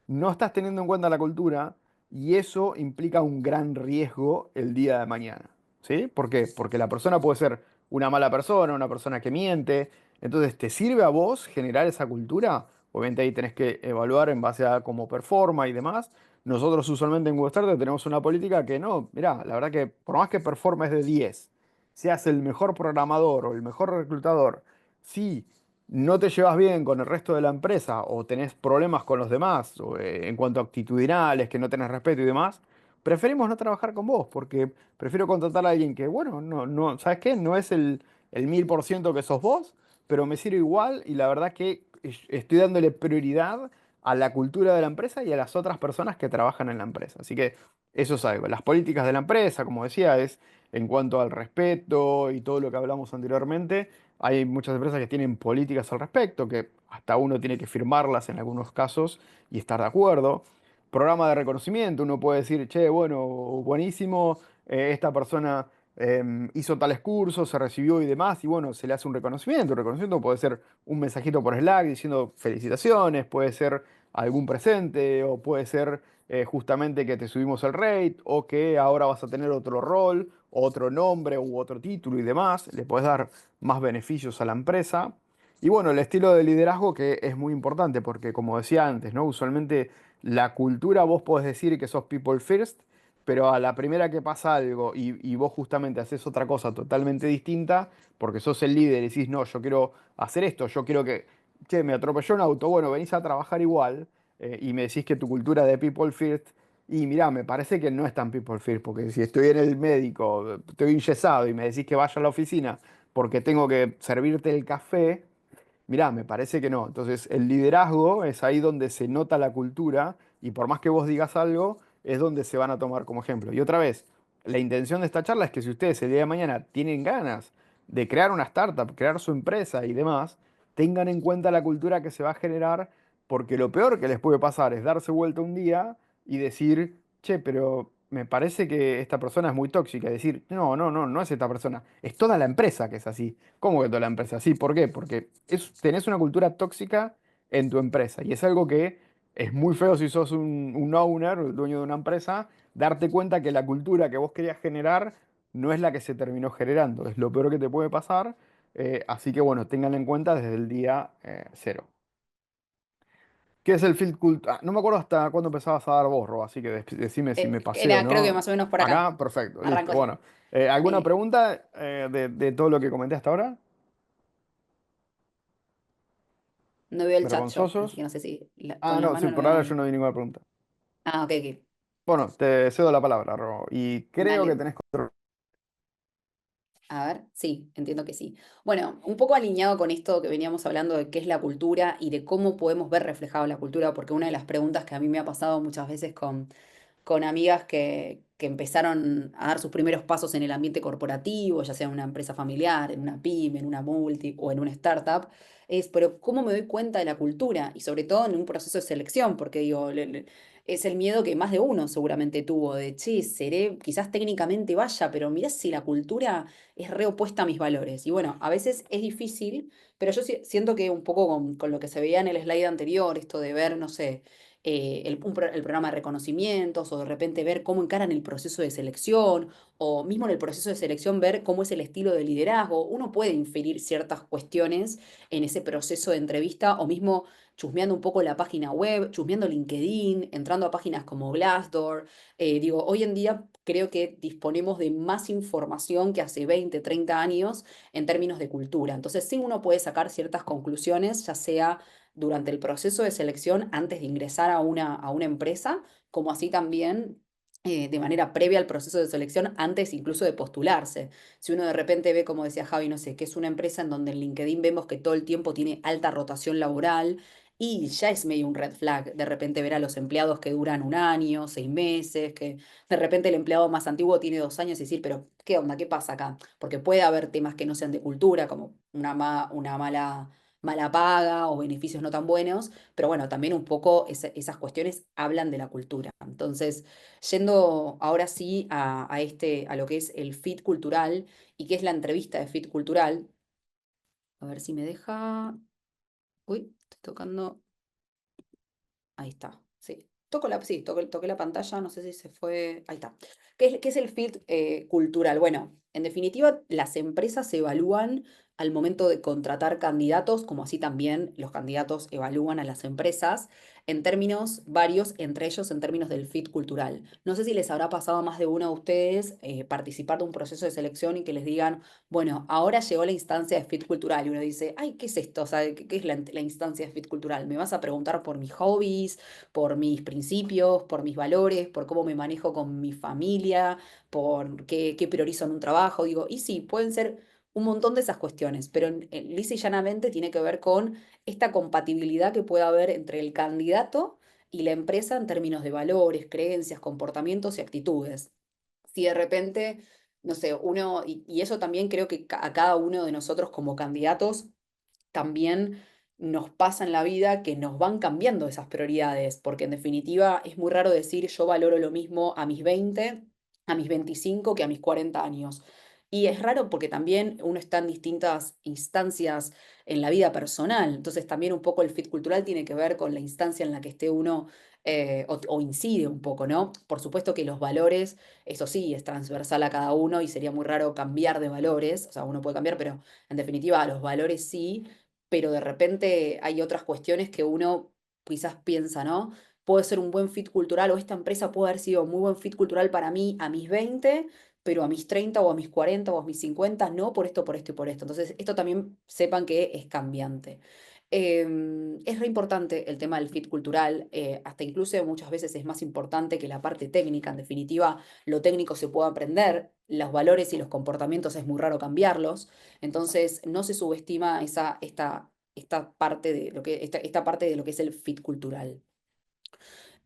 no estás teniendo en cuenta la cultura y eso implica un gran riesgo el día de mañana. ¿Sí? ¿Por qué? Porque la persona puede ser una mala persona, una persona que miente. Entonces, ¿te sirve a vos generar esa cultura? Obviamente ahí tenés que evaluar en base a cómo performa y demás. Nosotros usualmente en WebStarter tenemos una política que no, mirá, la verdad que por más que performes de 10, seas el mejor programador o el mejor reclutador, si no te llevas bien con el resto de la empresa o tenés problemas con los demás o, en cuanto a actitudinales, que no tenés respeto y demás, preferimos no trabajar con vos porque prefiero contratar a alguien que, bueno, ¿sabes qué? No es el 1000% que sos vos, pero me sirve igual y la verdad que estoy dándole prioridad a la cultura de la empresa y a las otras personas que trabajan en la empresa. Así que eso es algo. Las políticas de la empresa, como decía, es en cuanto al respeto y todo lo que hablamos anteriormente. Hay muchas empresas que tienen políticas al respecto, que hasta uno tiene que firmarlas en algunos casos y estar de acuerdo. Programa de reconocimiento, uno puede decir, che, bueno, buenísimo, esta persona hizo tales cursos, se recibió y demás, y bueno, se le hace un reconocimiento. Un reconocimiento puede ser un mensajito por Slack diciendo felicitaciones, puede ser algún presente, o puede ser justamente que te subimos el rate, o que ahora vas a tener otro rol, otro nombre u otro título y demás. Le puedes dar más beneficios a la empresa. Y bueno, el estilo de liderazgo que es muy importante porque como decía antes, ¿no? Usualmente la cultura vos podés decir que sos people first, pero a la primera que pasa algo y vos justamente haces otra cosa totalmente distinta, porque sos el líder y decís, no, yo quiero hacer esto, yo quiero que, che, me atropelló un auto, bueno, venís a trabajar igual y me decís que tu cultura de people first, y mirá, me parece que no es tan people first, porque si estoy en el médico, estoy enyesado y me decís que vaya a la oficina porque tengo que servirte el café. Mirá, me parece que no. Entonces, el liderazgo es ahí donde se nota la cultura y por más que vos digas algo, es donde se van a tomar como ejemplo. Y otra vez, la intención de esta charla es que si ustedes el día de mañana tienen ganas de crear una startup, crear su empresa y demás, tengan en cuenta la cultura que se va a generar, porque lo peor que les puede pasar es darse vuelta un día y decir, che, pero me parece que esta persona es muy tóxica. Y decir, no, no, no, no es esta persona, es toda la empresa que es así. ¿Cómo que toda la empresa? Sí, ¿por qué? Porque tenés una cultura tóxica en tu empresa y es algo que es muy feo si sos un owner, el dueño de una empresa, darte cuenta que la cultura que vos querías generar no es la que se terminó generando. Es lo peor que te puede pasar. Así que bueno, ténganlo en cuenta desde el día cero. ¿Qué es el field culture? No me acuerdo hasta cuándo empezabas a dar vos, Ro, así que decime si me paseo, Era creo que ¿no? más o menos por acá. Acá, perfecto, listo. Arranco yo. Bueno, ¿alguna Eh, pregunta de todo lo que comenté hasta ahora? no veo el chat yo, así que ¿Vergonzosos? no sé si Ah, con la no, sí, mano no por veo ahora nada. yo no di ninguna pregunta. Ah, ok, ok. Bueno, te cedo la palabra, Ro, y creo que Dale. tenés control. A ver, sí, entiendo que sí. Bueno, un poco alineado con esto que veníamos hablando de qué es la cultura y de cómo podemos ver reflejado la cultura, porque una de las preguntas que a mí me ha pasado muchas veces con amigas que empezaron a dar sus primeros pasos en el ambiente corporativo, ya sea en una empresa familiar, en una pyme, en una multi o en una startup, es, pero ¿cómo me doy cuenta de la cultura? Y sobre todo en un proceso de selección, porque digo, es el miedo que más de uno seguramente tuvo, de, che, seré, quizás técnicamente vaya, pero mirá si la cultura es reopuesta a mis valores. Y bueno, a veces es difícil, pero yo siento que un poco con lo que se veía en el slide anterior, esto de ver, no sé, el programa de reconocimientos o de repente ver cómo encaran el proceso de selección o mismo en el proceso de selección ver cómo es el estilo de liderazgo. Uno puede inferir ciertas cuestiones en ese proceso de entrevista o mismo chusmeando un poco la página web, chusmeando LinkedIn, entrando a páginas como Glassdoor. Digo, hoy en día creo que disponemos de más información que hace 20, 30 años en términos de cultura. Entonces sí uno puede sacar ciertas conclusiones, ya sea durante el proceso de selección antes de ingresar a una empresa, como así también de manera previa al proceso de selección, antes incluso de postularse. Si uno de repente ve, como decía Javi, no sé, que es una empresa en donde en LinkedIn vemos que todo el tiempo tiene alta rotación laboral y ya es medio un red flag, de repente ver a los empleados que duran un año, 6 meses, que de repente el empleado más antiguo tiene 2 años y decir, pero ¿qué onda? ¿Qué pasa acá? Porque puede haber temas que no sean de cultura, como una mala paga o beneficios no tan buenos, pero bueno, también un poco esas cuestiones hablan de la cultura. Entonces, yendo ahora sí a lo que es el fit cultural y qué es la entrevista de fit cultural, a ver si me deja. Uy, estoy tocando. Ahí está, sí. Sí, toqué la pantalla, no sé si se fue. Ahí está. Qué es el fit cultural? Bueno, en definitiva, las empresas se evalúan al momento de contratar candidatos, como así también los candidatos evalúan a las empresas, en términos varios, entre ellos en términos del fit cultural. No sé si les habrá pasado a más de uno de ustedes participar de un proceso de selección y que les digan, bueno, ahora llegó la instancia de fit cultural y uno dice, ay, ¿qué es esto? O sea, ¿qué es la instancia de fit cultural? ¿Me vas a preguntar por mis hobbies, por mis principios, por mis valores, por cómo me manejo con mi familia, por qué priorizo en un trabajo? Digo, y sí, pueden ser un montón de esas cuestiones, pero lisa y llanamente tiene que ver con esta compatibilidad que puede haber entre el candidato y la empresa en términos de valores, creencias, comportamientos y actitudes. Si de repente, no sé, y eso también creo que a cada uno de nosotros como candidatos también nos pasa en la vida que nos van cambiando esas prioridades, porque en definitiva es muy raro decir yo valoro lo mismo a mis 20, a mis 25 que a mis 40 años. Y es raro porque también uno está en distintas instancias en la vida personal, entonces también un poco el fit cultural tiene que ver con la instancia en la que esté uno o incide un poco, ¿no? Por supuesto que los valores, eso sí, es transversal a cada uno y sería muy raro cambiar de valores, o sea, uno puede cambiar, pero en definitiva los valores sí, pero de repente hay otras cuestiones que uno quizás piensa, ¿no? Puede ser un buen fit cultural o esta empresa puede haber sido un muy buen fit cultural para mí a mis 20, pero a mis 30 o a mis 40 o a mis 50 no, por esto, por esto y por esto. Entonces, esto también sepan que es cambiante. Es re importante el tema del fit cultural, hasta incluso muchas veces es más importante que la parte técnica. En definitiva, lo técnico se puede aprender, los valores y los comportamientos es muy raro cambiarlos. Entonces, no se subestima esta parte de lo que, esta parte de lo que es el fit cultural.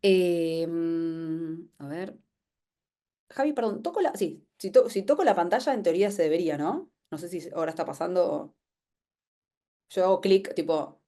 A ver. Javi, perdón, toco la. Sí, si toco la pantalla, en teoría se debería, ¿no? No sé si ahora está pasando. Yo hago clic, tipo.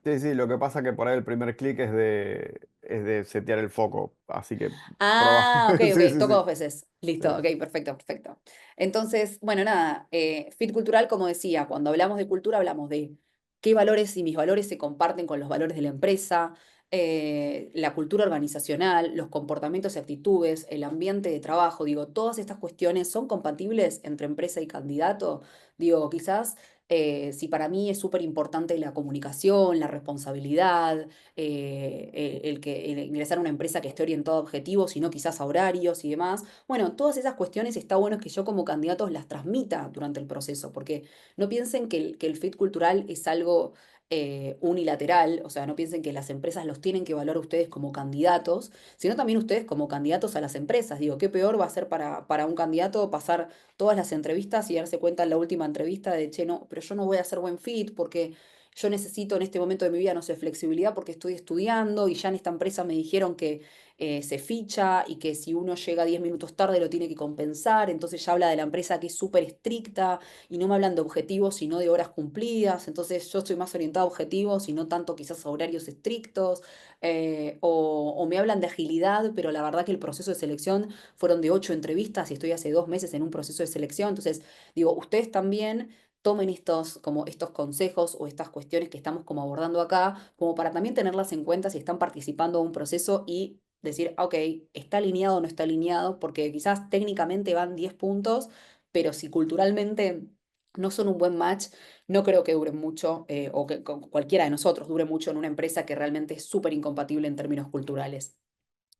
Sí, sí, lo que pasa que por ahí el primer clic es de setear el foco, así que proba. Ah, ok, Sí, ok, sí, toco sí. dos veces. Listo, Sí. ok, perfecto, perfecto. Entonces, bueno, nada, fit cultural, como decía, cuando hablamos de cultura, hablamos de qué valores y mis valores se comparten con los valores de la empresa, la cultura organizacional, los comportamientos y actitudes, el ambiente de trabajo. Digo, todas estas cuestiones son compatibles entre empresa y candidato. Digo, quizás si para mí es súper importante la comunicación, la responsabilidad el ingresar a una empresa que esté orientada a objetivos, sino quizás a horarios y demás. Bueno, todas esas cuestiones está bueno que yo como candidato las transmita durante el proceso, porque no piensen que el fit cultural es algo unilateral, o sea, no piensen que las empresas los tienen que valorar ustedes como candidatos, sino también ustedes como candidatos a las empresas. Digo, qué peor va a ser para un candidato pasar todas las entrevistas y darse cuenta en la última entrevista de, che, no, pero yo no voy a ser buen fit porque yo necesito en este momento de mi vida, no sé, flexibilidad porque estoy estudiando y ya en esta empresa me dijeron que se ficha y que si uno llega 10 minutos tarde lo tiene que compensar, entonces ya habla de la empresa que es súper estricta y no me hablan de objetivos sino de horas cumplidas, entonces yo estoy más orientado a objetivos y no tanto quizás a horarios estrictos, o me hablan de agilidad, pero la verdad que el proceso de selección fueron de 8 entrevistas y estoy hace 2 meses en un proceso de selección, entonces digo, ustedes también tomen como estos consejos o estas cuestiones que estamos como abordando acá, como para también tenerlas en cuenta si están participando de un proceso y decir, ok, ¿está alineado o no está alineado? Porque quizás técnicamente van 10 puntos, pero si culturalmente no son un buen match, no creo que duren mucho, o que cualquiera de nosotros dure mucho en una empresa que realmente es súper incompatible en términos culturales,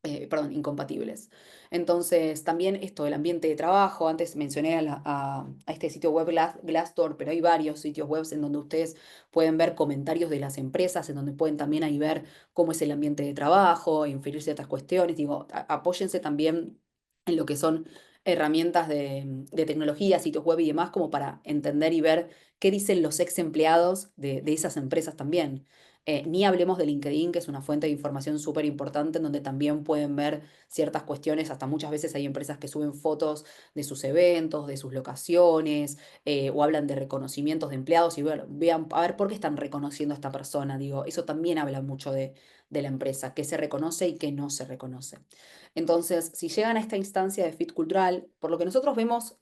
perdón, incompatibles. Entonces, también esto del ambiente de trabajo, antes mencioné a este sitio web Glassdoor, pero hay varios sitios web en donde ustedes pueden ver comentarios de las empresas, en donde pueden también ahí ver cómo es el ambiente de trabajo, inferir ciertas cuestiones. Digo, apóyense también en lo que son herramientas de tecnología, sitios web y demás, como para entender y ver qué dicen los ex empleados de esas empresas también. Ni hablemos de LinkedIn, que es una fuente de información súper importante en donde también pueden ver ciertas cuestiones. Hasta muchas veces hay empresas que suben fotos de sus eventos, de sus locaciones, o hablan de reconocimientos de empleados y bueno, vean a ver por qué están reconociendo a esta persona. Digo, eso también habla mucho de la empresa, qué se reconoce y qué no se reconoce. Entonces, si llegan a esta instancia de fit cultural, por lo que nosotros vemos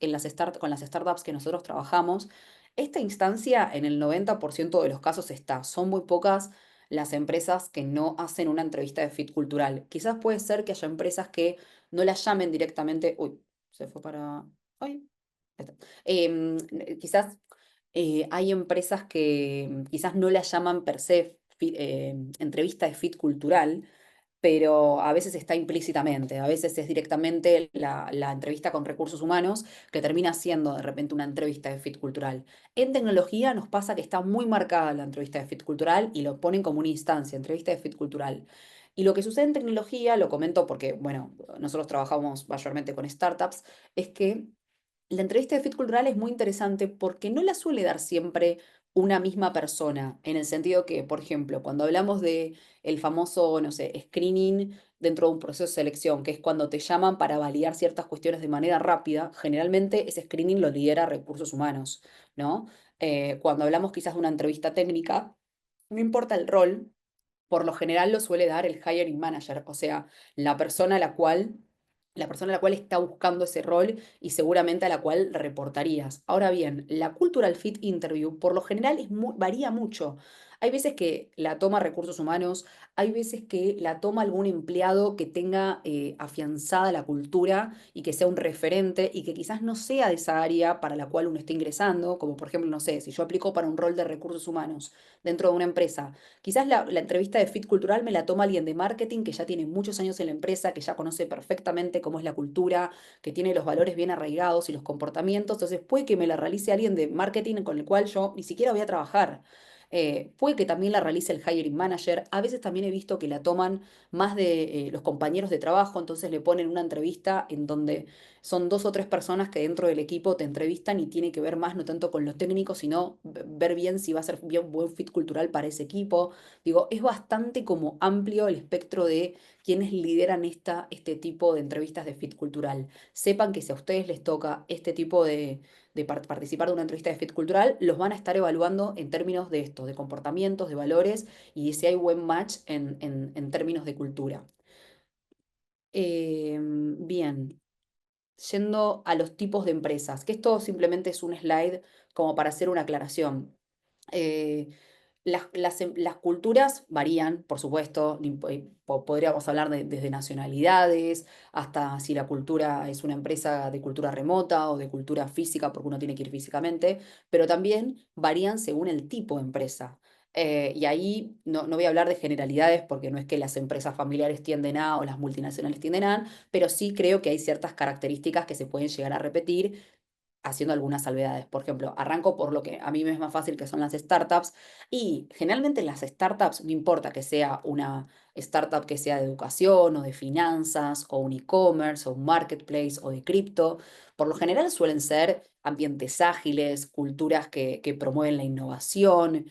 con las startups que nosotros trabajamos, esta instancia en el 90% de los casos está. Son muy pocas las empresas que no hacen una entrevista de fit cultural. Quizás puede ser que haya empresas que no la llamen directamente. Uy, se fue para. Ay, ahí está. Quizás hay empresas que quizás no la llaman per se entrevista de fit cultural, pero a veces está implícitamente, a veces es directamente la entrevista con recursos humanos que termina siendo de repente una entrevista de fit cultural. En tecnología nos pasa que está muy marcada la entrevista de fit cultural y lo ponen como una instancia, entrevista de fit cultural. Y lo que sucede en tecnología, lo comento porque, bueno, nosotros trabajamos mayormente con startups, es que la entrevista de fit cultural es muy interesante porque no la suele dar siempre una misma persona, en el sentido que, por ejemplo, cuando hablamos de el famoso, no sé, screening dentro de un proceso de selección, que es cuando te llaman para validar ciertas cuestiones de manera rápida, generalmente ese screening lo lidera recursos humanos, ¿no? Cuando hablamos quizás de una entrevista técnica, no importa el rol, por lo general lo suele dar el hiring manager, o sea, la persona a la cual la persona a la cual está buscando ese rol y seguramente a la cual reportarías. Ahora bien, la Cultural Fit Interview por lo general varía mucho. Hay veces que la toma recursos humanos, hay veces que la toma algún empleado que tenga afianzada la cultura y que sea un referente y que quizás no sea de esa área para la cual uno está ingresando, como por ejemplo, no sé, si yo aplico para un rol de recursos humanos dentro de una empresa, quizás la entrevista de fit cultural me la toma alguien de marketing que ya tiene muchos años en la empresa, que ya conoce perfectamente cómo es la cultura, que tiene los valores bien arraigados y los comportamientos, entonces puede que me la realice alguien de marketing con el cual yo ni siquiera voy a trabajar. Puede que también la realice el hiring manager. A veces también he visto que la toman más de los compañeros de trabajo, entonces le ponen una entrevista en donde son 2 o 3 personas que dentro del equipo te entrevistan y tiene que ver más no tanto con lo técnico, sino ver bien si va a ser bien buen fit cultural para ese equipo. Digo, es bastante como amplio el espectro de quienes lideran este tipo de entrevistas de fit cultural. Sepan que si a ustedes les toca este tipo de participar de una entrevista de fit cultural, los van a estar evaluando en términos de esto, de comportamientos, de valores y de si hay buen match en términos de cultura. Bien, yendo a los tipos de empresas, que esto simplemente es un slide como para hacer una aclaración. Eh, las culturas varían, por supuesto, podríamos hablar desde nacionalidades hasta si la cultura es una empresa de cultura remota o de cultura física, porque uno tiene que ir físicamente, pero también varían según el tipo de empresa. Y ahí no voy a hablar de generalidades porque no es que las empresas familiares tienden a o las multinacionales tienden a, pero sí creo que hay ciertas características que se pueden llegar a repetir haciendo algunas salvedades. Por ejemplo, arranco por lo que a mí me es más fácil, que son las startups. Y generalmente las startups, no importa que sea una startup que sea de educación o de finanzas o un e-commerce o un marketplace o de cripto, por lo general suelen ser ambientes ágiles, culturas que promueven la innovación.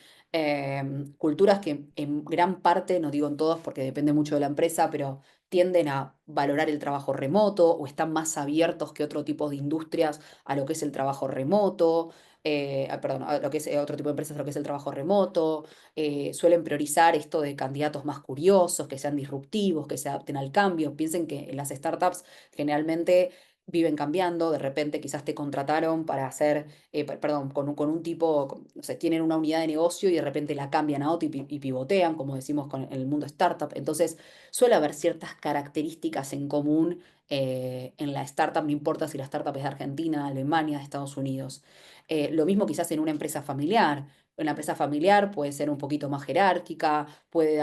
Culturas que en gran parte, no digo en todas porque depende mucho de la empresa, pero tienden a valorar el trabajo remoto o están más abiertos que otro tipo de industrias a lo que es el trabajo remoto, perdón, a lo que es otro tipo de empresas, a lo que es el trabajo remoto, suelen priorizar esto de candidatos más curiosos, que sean disruptivos, que se adapten al cambio. Piensen que en las startups generalmente viven cambiando, de repente quizás te contrataron para hacer, perdón, con un tipo, no sé, tienen una unidad de negocio y de repente la cambian a otro y pivotean, como decimos en el mundo startup. Entonces suele haber ciertas características en común en la startup, no importa si la startup es de Argentina, Alemania, de Estados Unidos. Lo mismo quizás en una empresa familiar. Una empresa familiar puede ser un poquito más jerárquica, pueden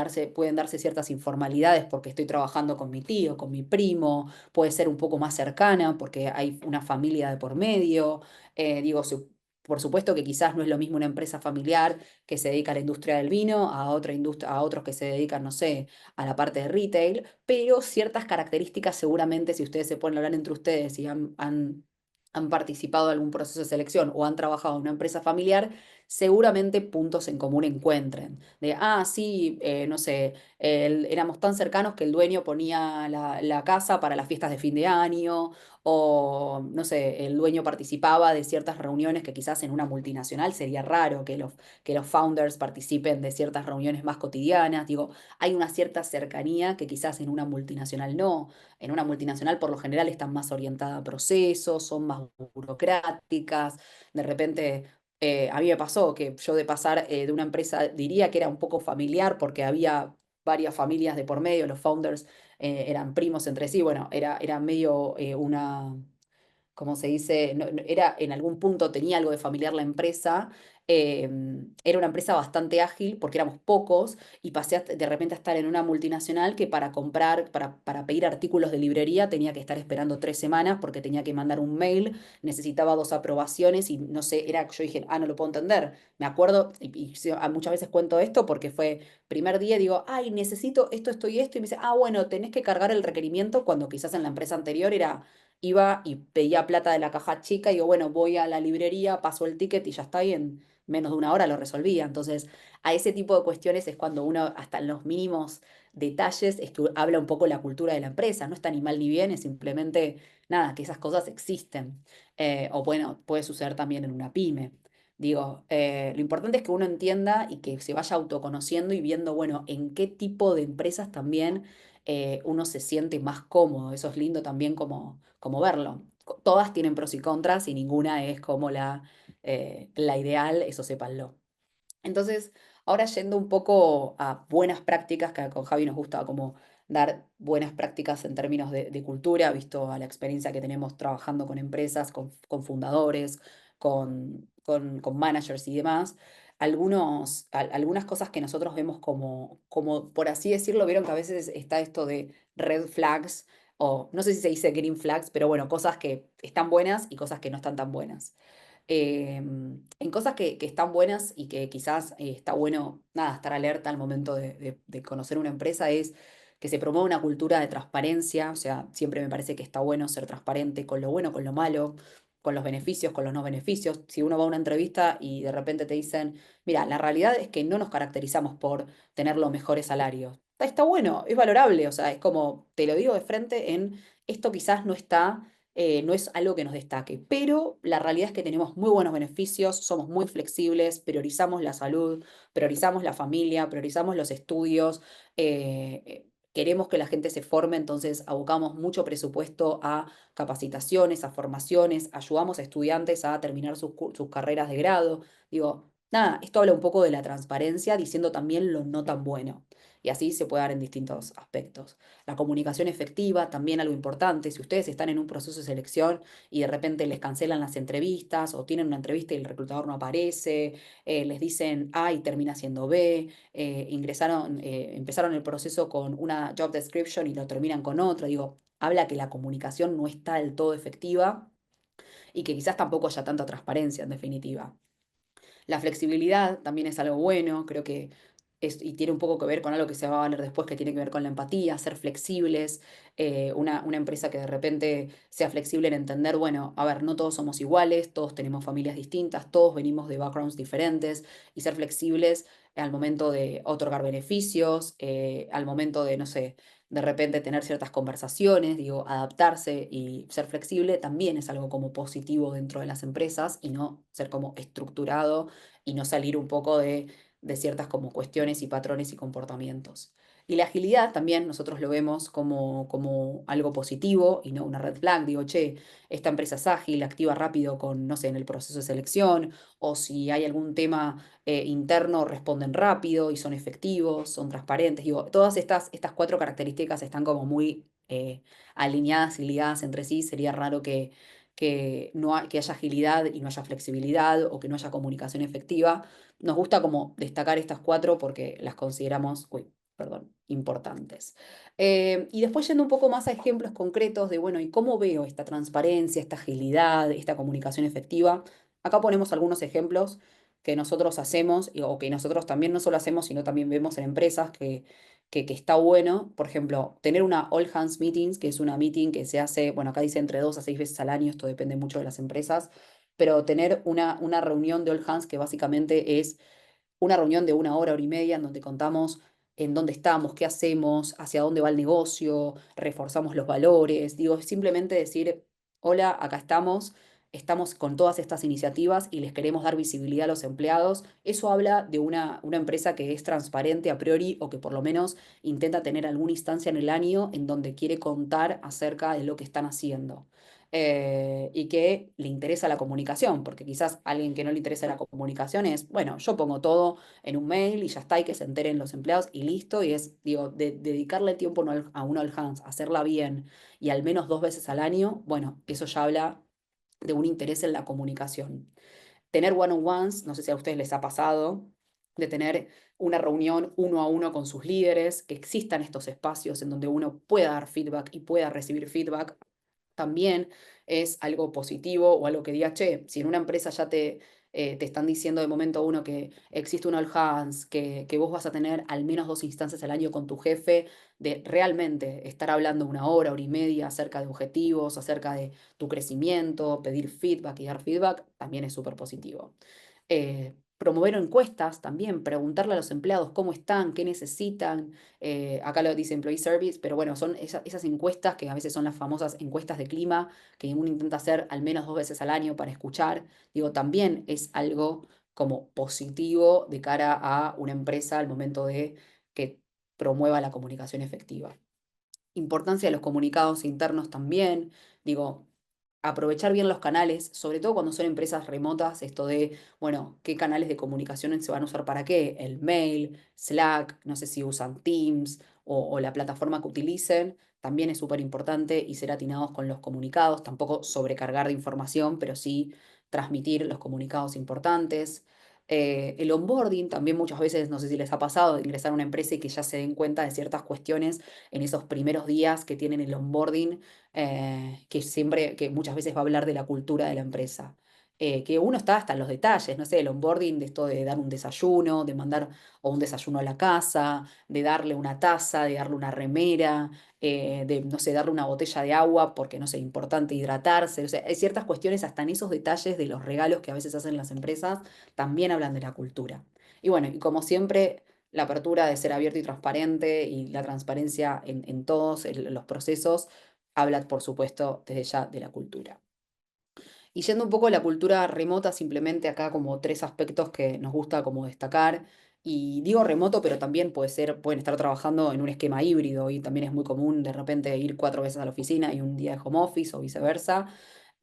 darse ciertas informalidades porque estoy trabajando con mi tío, con mi primo, puede ser un poco más cercana porque hay una familia de por medio. Digo, por supuesto que quizás no es lo mismo una empresa familiar que se dedica a la industria del vino, a otra industria, a otros que se dedican, no sé, a la parte de retail, pero ciertas características seguramente si ustedes se ponen a hablar entre ustedes y han participado de algún proceso de selección o han trabajado en una empresa familiar, seguramente puntos en común encuentren. De, sí, no sé, éramos tan cercanos que el dueño ponía la casa para las fiestas de fin de año, o no sé, el dueño participaba de ciertas reuniones que quizás en una multinacional sería raro que los founders participen de ciertas reuniones más cotidianas. Digo, hay una cierta cercanía que quizás en una multinacional no. En una multinacional por lo general están más orientadas a procesos, son más burocráticas. De repente, a mí me pasó que yo de pasar de una empresa, diría que era un poco familiar porque había varias familias de por medio, los founders eran primos entre sí, bueno, era medio una como se dice, era en algún punto tenía algo de familiar la empresa, era una empresa bastante ágil porque éramos pocos y pasé de repente a estar en una multinacional que para comprar, para pedir artículos de librería tenía que estar esperando 3 semanas porque tenía que mandar un mail, necesitaba 2 aprobaciones y no sé, yo dije, no lo puedo entender. Me acuerdo, y sí, muchas veces cuento esto porque fue primer día, digo, ay, necesito esto, esto y esto, y me dice, bueno, tenés que cargar el requerimiento cuando quizás en la empresa anterior iba y pedía plata de la caja chica y digo, bueno, voy a la librería, paso el ticket y ya está, y en menos de una hora lo resolvía. Entonces, a ese tipo de cuestiones es cuando uno, hasta en los mínimos detalles, es que habla un poco la cultura de la empresa. No está ni mal ni bien, es simplemente, nada, que esas cosas existen. O bueno, puede suceder también en una pyme. Digo, lo importante es que uno entienda y que se vaya autoconociendo y viendo, bueno, en qué tipo de empresas también uno se siente más cómodo. Eso es lindo también como verlo. Todas tienen pros y contras y ninguna es como la ideal, eso sépanlo. Entonces, ahora yendo un poco a buenas prácticas, que con Javi nos gusta como dar buenas prácticas en términos de cultura, visto a la experiencia que tenemos trabajando con empresas, con fundadores, con managers y demás, algunas cosas que nosotros vemos como, por así decirlo, vieron que a veces está esto de red flags, o no sé si se dice green flags, pero bueno, cosas que están buenas y cosas que no están tan buenas. En cosas que están buenas y que quizás está bueno, nada, estar alerta al momento de conocer una empresa es que se promueva una cultura de transparencia, o sea, siempre me parece que está bueno ser transparente con lo bueno, con lo malo, con los beneficios, con los no beneficios. Si uno va a una entrevista y de repente te dicen, mira, la realidad es que no nos caracterizamos por tener los mejores salarios. Está bueno, es valorable, o sea, es como, te lo digo de frente en esto quizás no es algo que nos destaque, pero la realidad es que tenemos muy buenos beneficios, somos muy flexibles, priorizamos la salud, priorizamos la familia, priorizamos los estudios, queremos que la gente se forme, entonces abocamos mucho presupuesto a capacitaciones, a formaciones, ayudamos a estudiantes a terminar sus carreras de grado. Digo, nada, esto habla un poco de la transparencia, diciendo también lo no tan bueno. Y así se puede dar en distintos aspectos. La comunicación efectiva, también algo importante. Si ustedes están en un proceso de selección y de repente les cancelan las entrevistas o tienen una entrevista y el reclutador no aparece, les dicen A y termina siendo B, empezaron el proceso con una job description y lo terminan con otra. Digo, habla que la comunicación no está del todo efectiva y que quizás tampoco haya tanta transparencia en definitiva. La flexibilidad también es algo bueno, creo que y tiene un poco que ver con algo que se va a valer después, que tiene que ver con la empatía, ser flexibles, una empresa que de repente sea flexible en entender, bueno, a ver, no todos somos iguales, todos tenemos familias distintas, todos venimos de backgrounds diferentes, y ser flexibles al momento de otorgar beneficios, al momento de, no sé, de repente tener ciertas conversaciones, digo, adaptarse y ser flexible también es algo como positivo dentro de las empresas y no ser como estructurado y no salir un poco de ciertas como cuestiones y patrones y comportamientos. Y la agilidad también nosotros lo vemos como algo positivo y no una red flag. Digo, che, esta empresa es ágil, activa rápido con, no sé, en el proceso de selección, o si hay algún tema interno, responden rápido y son efectivos, son transparentes. Digo, todas estas cuatro características están como muy alineadas y ligadas entre sí. Sería raro que haya agilidad y no haya flexibilidad o que no haya comunicación efectiva. Nos gusta como destacar estas cuatro porque las consideramos, uy, perdón, importantes. Y después yendo un poco más a ejemplos concretos de, bueno, ¿y cómo veo esta transparencia, esta agilidad, esta comunicación efectiva? Acá ponemos algunos ejemplos que nosotros hacemos o que nosotros también no solo hacemos, sino también vemos en empresas que está bueno. Por ejemplo, tener una All Hands Meetings, que es una meeting que se hace, bueno, acá dice entre 2 a 6 veces al año, esto depende mucho de las empresas, pero tener una reunión de All Hands que básicamente es una reunión de 1 hora, hora y media, en donde contamos en dónde estamos, qué hacemos, hacia dónde va el negocio, reforzamos los valores. Digo, es simplemente decir, hola, acá estamos con todas estas iniciativas y les queremos dar visibilidad a los empleados. Eso habla de una empresa que es transparente a priori o que por lo menos intenta tener alguna instancia en el año en donde quiere contar acerca de lo que están haciendo. Y que le interesa la comunicación, porque quizás a alguien que no le interesa la comunicación es, bueno, yo pongo todo en un mail y ya está, y que se enteren los empleados y listo, y es, digo, dedicarle tiempo a un all hands, hacerla bien y al menos 2 veces al año, bueno, eso ya habla de un interés en la comunicación. Tener one-on-ones, no sé si a ustedes les ha pasado, de tener una reunión 1 a 1 con sus líderes, que existan estos espacios en donde uno pueda dar feedback y pueda recibir feedback también es algo positivo o algo que diga, che, si en una empresa ya te están diciendo de momento uno que existe un all hands, que vos vas a tener al menos 2 instancias al año con tu jefe, de realmente estar hablando 1 hora, hora y media acerca de objetivos, acerca de tu crecimiento, pedir feedback y dar feedback, también es súper positivo. promover encuestas también, preguntarle a los empleados cómo están, qué necesitan. Acá lo dice Employee Service, pero bueno, son esas encuestas que a veces son las famosas encuestas de clima que uno intenta hacer al menos 2 veces al año para escuchar. Digo, también es algo como positivo de cara a una empresa al momento de que promueva la comunicación efectiva. Importancia de los comunicados internos también. Digo, aprovechar bien los canales, sobre todo cuando son empresas remotas, esto de, bueno, qué canales de comunicación se van a usar para qué, el mail, Slack, no sé si usan Teams o la plataforma que utilicen, también es súper importante y ser atinados con los comunicados, tampoco sobrecargar de información, pero sí transmitir los comunicados importantes. El onboarding también muchas veces, no sé si les ha pasado, de ingresar a una empresa y que ya se den cuenta de ciertas cuestiones en esos primeros días que tienen el onboarding, que muchas veces va a hablar de la cultura de la empresa. Que uno está hasta en los detalles, no sé, el onboarding de esto de dar un desayuno, de mandar o un desayuno a la casa, de darle una taza, de darle una remera, de, no sé, darle una botella de agua porque, no sé, importante hidratarse. O sea, hay ciertas cuestiones hasta en esos detalles de los regalos que a veces hacen las empresas, también hablan de la cultura. Y bueno, y como siempre, la apertura de ser abierto y transparente y la transparencia en todos los procesos habla, por supuesto, desde ya de la cultura. Y yendo un poco a la cultura remota, simplemente acá como 3 aspectos que nos gusta como destacar. Y digo remoto, pero también pueden estar trabajando en un esquema híbrido y también es muy común de repente ir 4 veces a la oficina y un día de home office o viceversa.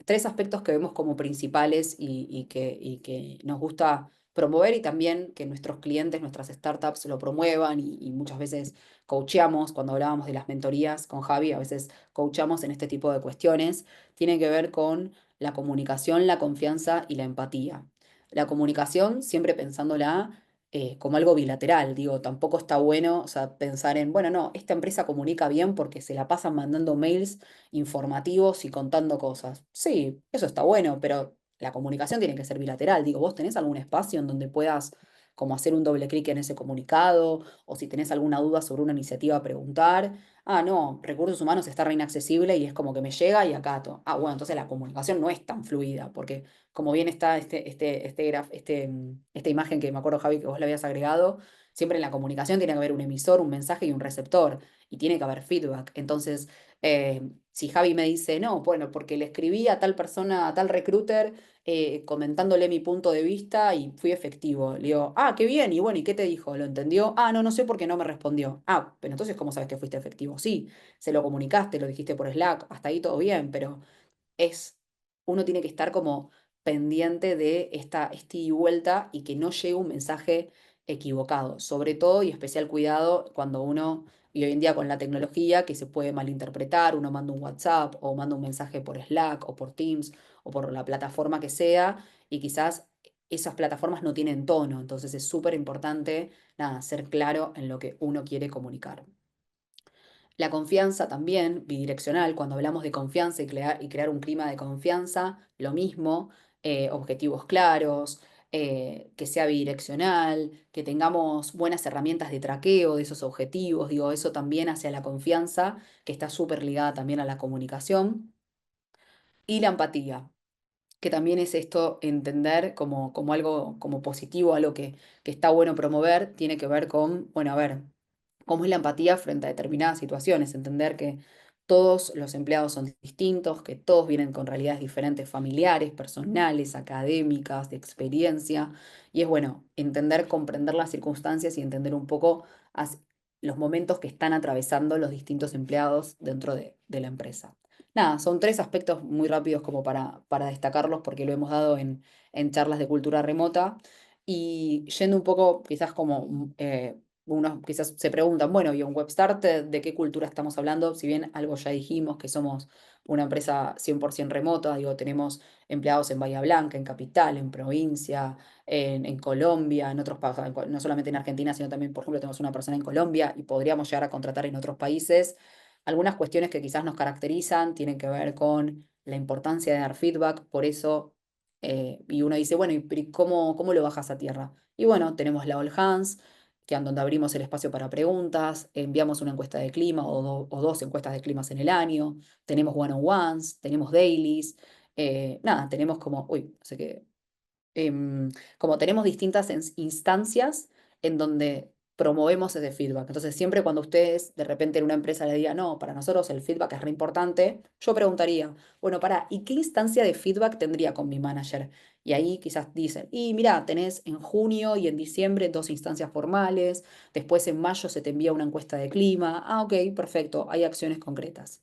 3 aspectos que vemos como principales y que nos gusta promover y también que nuestros clientes, nuestras startups lo promuevan y muchas veces coacheamos, cuando hablábamos de las mentorías con Javi, a veces coachamos en este tipo de cuestiones, tiene que ver con la comunicación, la confianza y la empatía. La comunicación, siempre pensándola como algo bilateral, digo, tampoco está bueno, o sea, pensar en, bueno, no, esta empresa comunica bien porque se la pasan mandando mails informativos y contando cosas. Sí, eso está bueno, pero la comunicación tiene que ser bilateral. Digo, ¿vos tenés algún espacio en donde puedas como hacer un doble clic en ese comunicado? O si tenés alguna duda sobre una iniciativa, preguntar. Ah, no, recursos humanos está re inaccesible y es como que me llega y acato. Ah, bueno, entonces la comunicación no es tan fluida, porque como bien está esta imagen que me acuerdo, Javi, que vos le habías agregado, siempre en la comunicación tiene que haber un emisor, un mensaje y un receptor, y tiene que haber feedback. Entonces, si Javi me dice, no, bueno, porque le escribí a tal persona, a tal recruiter, comentándole mi punto de vista y fui efectivo. Le digo, ah, qué bien, y bueno, ¿y qué te dijo? ¿Lo entendió? Ah, no, no sé por qué no me respondió. Ah, pero entonces, ¿cómo sabes que fuiste efectivo? Sí, se lo comunicaste, lo dijiste por Slack, hasta ahí todo bien, pero es, uno tiene que estar como pendiente de este ida y vuelta y que no llegue un mensaje equivocado. Sobre todo y especial cuidado cuando uno, y hoy en día con la tecnología, que se puede malinterpretar, uno manda un WhatsApp o manda un mensaje por Slack o por Teams o por la plataforma que sea, y quizás esas plataformas no tienen tono, entonces es súper importante, nada, ser claro en lo que uno quiere comunicar. La confianza también, bidireccional, cuando hablamos de confianza y crear un clima de confianza, lo mismo, objetivos claros, que sea bidireccional, que tengamos buenas herramientas de traqueo de esos objetivos, digo, eso también hacia la confianza, que está súper ligada también a la comunicación, y la empatía, que también es esto, entender como algo como positivo, algo que está bueno promover, tiene que ver con, bueno, a ver, cómo es la empatía frente a determinadas situaciones, entender que todos los empleados son distintos, que todos vienen con realidades diferentes, familiares, personales, académicas, de experiencia, y es bueno entender, comprender las circunstancias y entender un poco los momentos que están atravesando los distintos empleados dentro de la empresa. Nada, son 3 aspectos muy rápidos como para destacarlos porque lo hemos dado en charlas de cultura remota. Y yendo un poco, quizás como unos quizás se preguntan, bueno, ¿y un Webstart de qué cultura estamos hablando? Si bien algo ya dijimos que somos una empresa 100% remota, digo, tenemos empleados en Bahía Blanca, en Capital, en provincia, en Colombia, en otros países, no solamente en Argentina, sino también, por ejemplo, tenemos una persona en Colombia y podríamos llegar a contratar en otros países. Algunas cuestiones que quizás nos caracterizan tienen que ver con la importancia de dar feedback, por eso, y uno dice, bueno, ¿y cómo lo bajas a tierra? Y bueno, tenemos la All Hands, que es donde abrimos el espacio para preguntas, enviamos una encuesta de clima o 2 encuestas de climas en el año, tenemos one-on-ones, tenemos dailies, nada, tenemos como, uy, no sé qué, como tenemos distintas instancias en donde promovemos ese feedback. Entonces, siempre cuando ustedes de repente en una empresa le digan, no, para nosotros el feedback es re importante, yo preguntaría, bueno, ¿y qué instancia de feedback tendría con mi manager? Y ahí quizás dicen, y mira, tenés en junio y en diciembre 2 instancias formales, después en mayo se te envía una encuesta de clima, ok, perfecto, hay acciones concretas.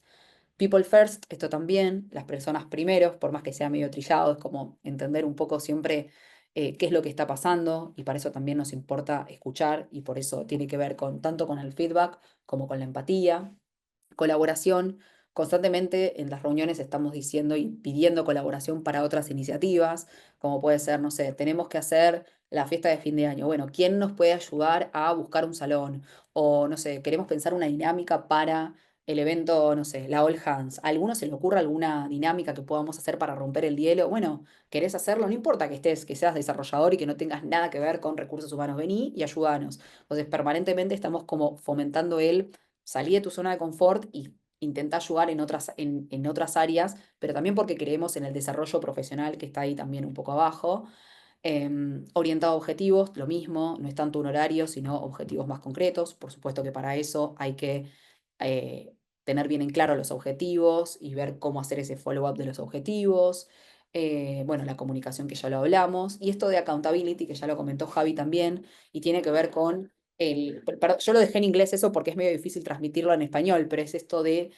People first, esto también, las personas primeros, por más que sea medio trillado, es como entender un poco siempre qué es lo que está pasando y para eso también nos importa escuchar y por eso tiene que ver con tanto con el feedback como con la empatía, colaboración. Constantemente en las reuniones estamos diciendo y pidiendo colaboración para otras iniciativas, como puede ser, no sé, tenemos que hacer la fiesta de fin de año. Bueno, ¿quién nos puede ayudar a buscar un salón? O, no sé, queremos pensar una dinámica para el evento, no sé, la All Hands. ¿A alguno se le ocurre alguna dinámica que podamos hacer para romper el hielo? Bueno, ¿querés hacerlo? No importa que seas desarrollador y que no tengas nada que ver con recursos humanos. Vení y ayúdanos. Entonces, permanentemente estamos como fomentando el salir de tu zona de confort y intenta ayudar en otras áreas, pero también porque creemos en el desarrollo profesional que está ahí también un poco abajo. Orientado a objetivos, lo mismo, no es tanto un horario, sino objetivos más concretos. Por supuesto que para eso hay que eh, tener bien en claro los objetivos y ver cómo hacer ese follow-up de los objetivos. Bueno, la comunicación que ya lo hablamos. Y esto de accountability, que ya lo comentó Javi también, y tiene que ver con yo lo dejé en inglés eso porque es medio difícil transmitirlo en español, pero es esto de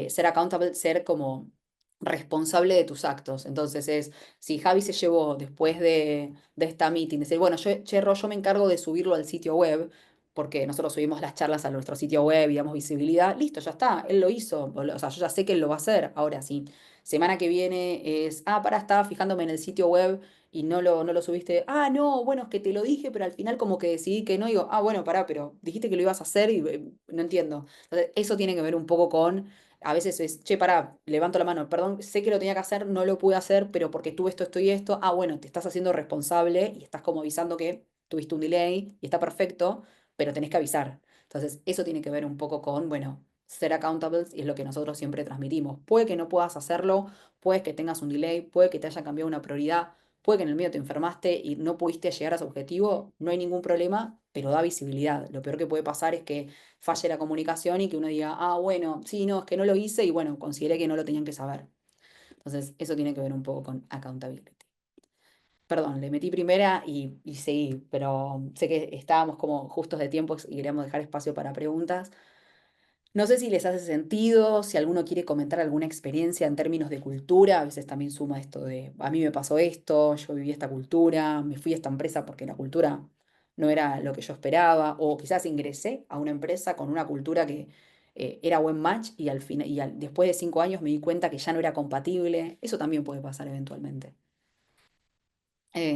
ser accountable, ser como responsable de tus actos. Entonces si Javi se llevó después de esta meeting, decir, bueno, che, Ro, yo me encargo de subirlo al sitio web, porque nosotros subimos las charlas a nuestro sitio web y damos visibilidad, listo, ya está, él lo hizo, o sea, yo ya sé que él lo va a hacer. Ahora sí, semana que viene estaba fijándome en el sitio web y no lo subiste, no, bueno, es que te lo dije, pero al final como que decidí que no, digo, bueno, pará, pero dijiste que lo ibas a hacer y no entiendo. Entonces, eso tiene que ver un poco con a veces es, che, pará, levanto la mano, perdón, sé que lo tenía que hacer, no lo pude hacer, pero porque tuve esto y esto. Bueno, te estás haciendo responsable y estás como avisando que tuviste un delay y está perfecto, pero tenés que avisar. Entonces, eso tiene que ver un poco con, bueno, ser accountables y es lo que nosotros siempre transmitimos. Puede que no puedas hacerlo, puede que tengas un delay, puede que te haya cambiado una prioridad, puede que en el medio te enfermaste y no pudiste llegar a ese objetivo, no hay ningún problema, pero da visibilidad. Lo peor que puede pasar es que falle la comunicación y que uno diga, bueno, sí, no, es que no lo hice y bueno, consideré que no lo tenían que saber. Entonces, eso tiene que ver un poco con accountability. Perdón, le metí primera y seguí, pero sé que estábamos como justos de tiempo y queríamos dejar espacio para preguntas. No sé si les hace sentido, si alguno quiere comentar alguna experiencia en términos de cultura, a veces también suma esto de, a mí me pasó esto, yo viví esta cultura, me fui a esta empresa porque la cultura no era lo que yo esperaba, o quizás ingresé a una empresa con una cultura que era buen match y al final, después de 5 años me di cuenta que ya no era compatible. Eso también puede pasar eventualmente.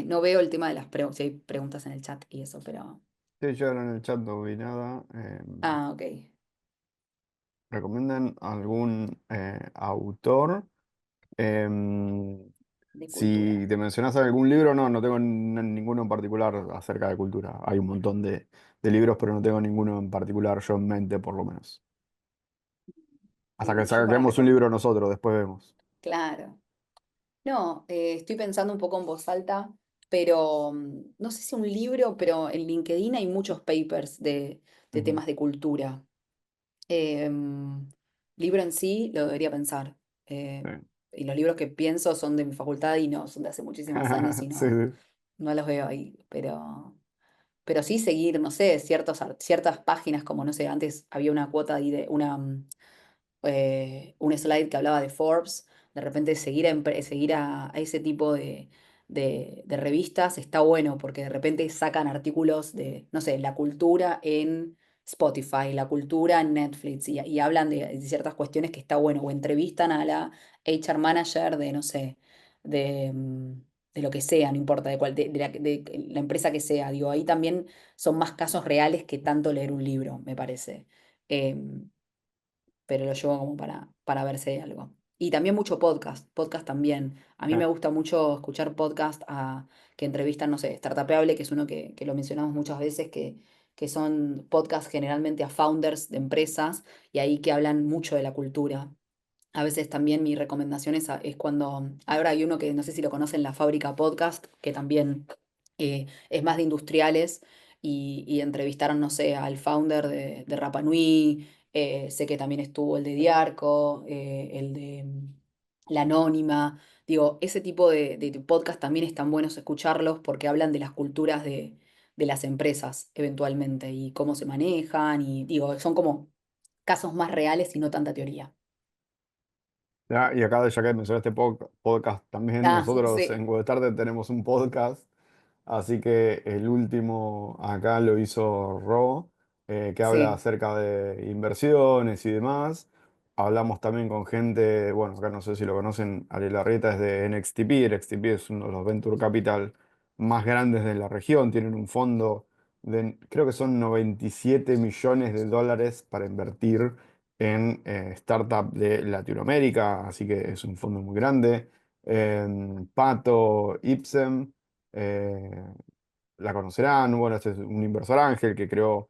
No veo el tema de las preguntas, si hay preguntas en el chat y eso, pero... Sí, yo ahora en el chat no vi nada. Ok, ¿Recomiendan algún autor? Em, de cultura. si te mencionas algún libro, no tengo ninguno en particular acerca de cultura. Hay un montón de libros, pero no tengo ninguno en particular yo en mente, por lo menos. Hasta que Yo para saquemos un recomendar. libro nosotros, después vemos. Claro. No, estoy pensando un poco en voz alta, pero no sé si un libro, pero en LinkedIn hay muchos papers de Ujú, temas de cultura. Libro en sí lo debería pensar. Eh, sí. y los libros que pienso son de mi facultad y no, son de hace muchísimos años y Sí, no, sí. no los veo ahí. Pero sí seguir, no sé, ciertas páginas como, no sé, antes había una cuota ahí de un slide que hablaba de Forbes, de repente seguir a ese tipo de revistas está bueno porque de repente sacan artículos de, no sé, la cultura en Spotify, la cultura en Netflix y hablan de ciertas cuestiones que está bueno, o entrevistan a la HR manager de, no sé, de lo que sea, no importa, de la empresa que sea, digo, ahí también son más casos reales que tanto leer un libro, me parece. Em, pero lo llevo como para ver si hay algo. Y también mucho podcast también. A mí me gusta mucho escuchar podcast que entrevistan, no sé, Startupable, que es uno que lo mencionamos muchas veces, que son podcasts generalmente a founders de empresas y ahí que hablan mucho de la cultura. A veces también mi recomendación es cuando, ahora hay uno que no sé si lo conocen, La Fábrica Podcast, que también es más de industriales y entrevistaron, no sé, al founder de Rapa Nui, sé que también estuvo el de Diarco, el de La Anónima. Digo, ese tipo de podcast también están buenos escucharlos porque hablan de las culturas de las empresas eventualmente y cómo se manejan y digo, son como casos más reales y no tanta teoría. Ya, y acá, ya que mencionaste podcast, también Ah, nosotros sí, en Web Tarde tenemos un podcast. Así que el último acá lo hizo Ro, que habla sí. acerca de inversiones y demás. Hablamos también con gente, bueno, acá no sé si lo conocen, Ale Larrieta es de NXTP. NXTP es uno de los venture capital más grandes de la región. Tienen un fondo de, creo que son 97 millones de dólares para invertir en startup de Latinoamérica, así que es un fondo muy grande. Pato, Ipsem. eh, la conocerán, bueno, este es un inversor ángel que creó,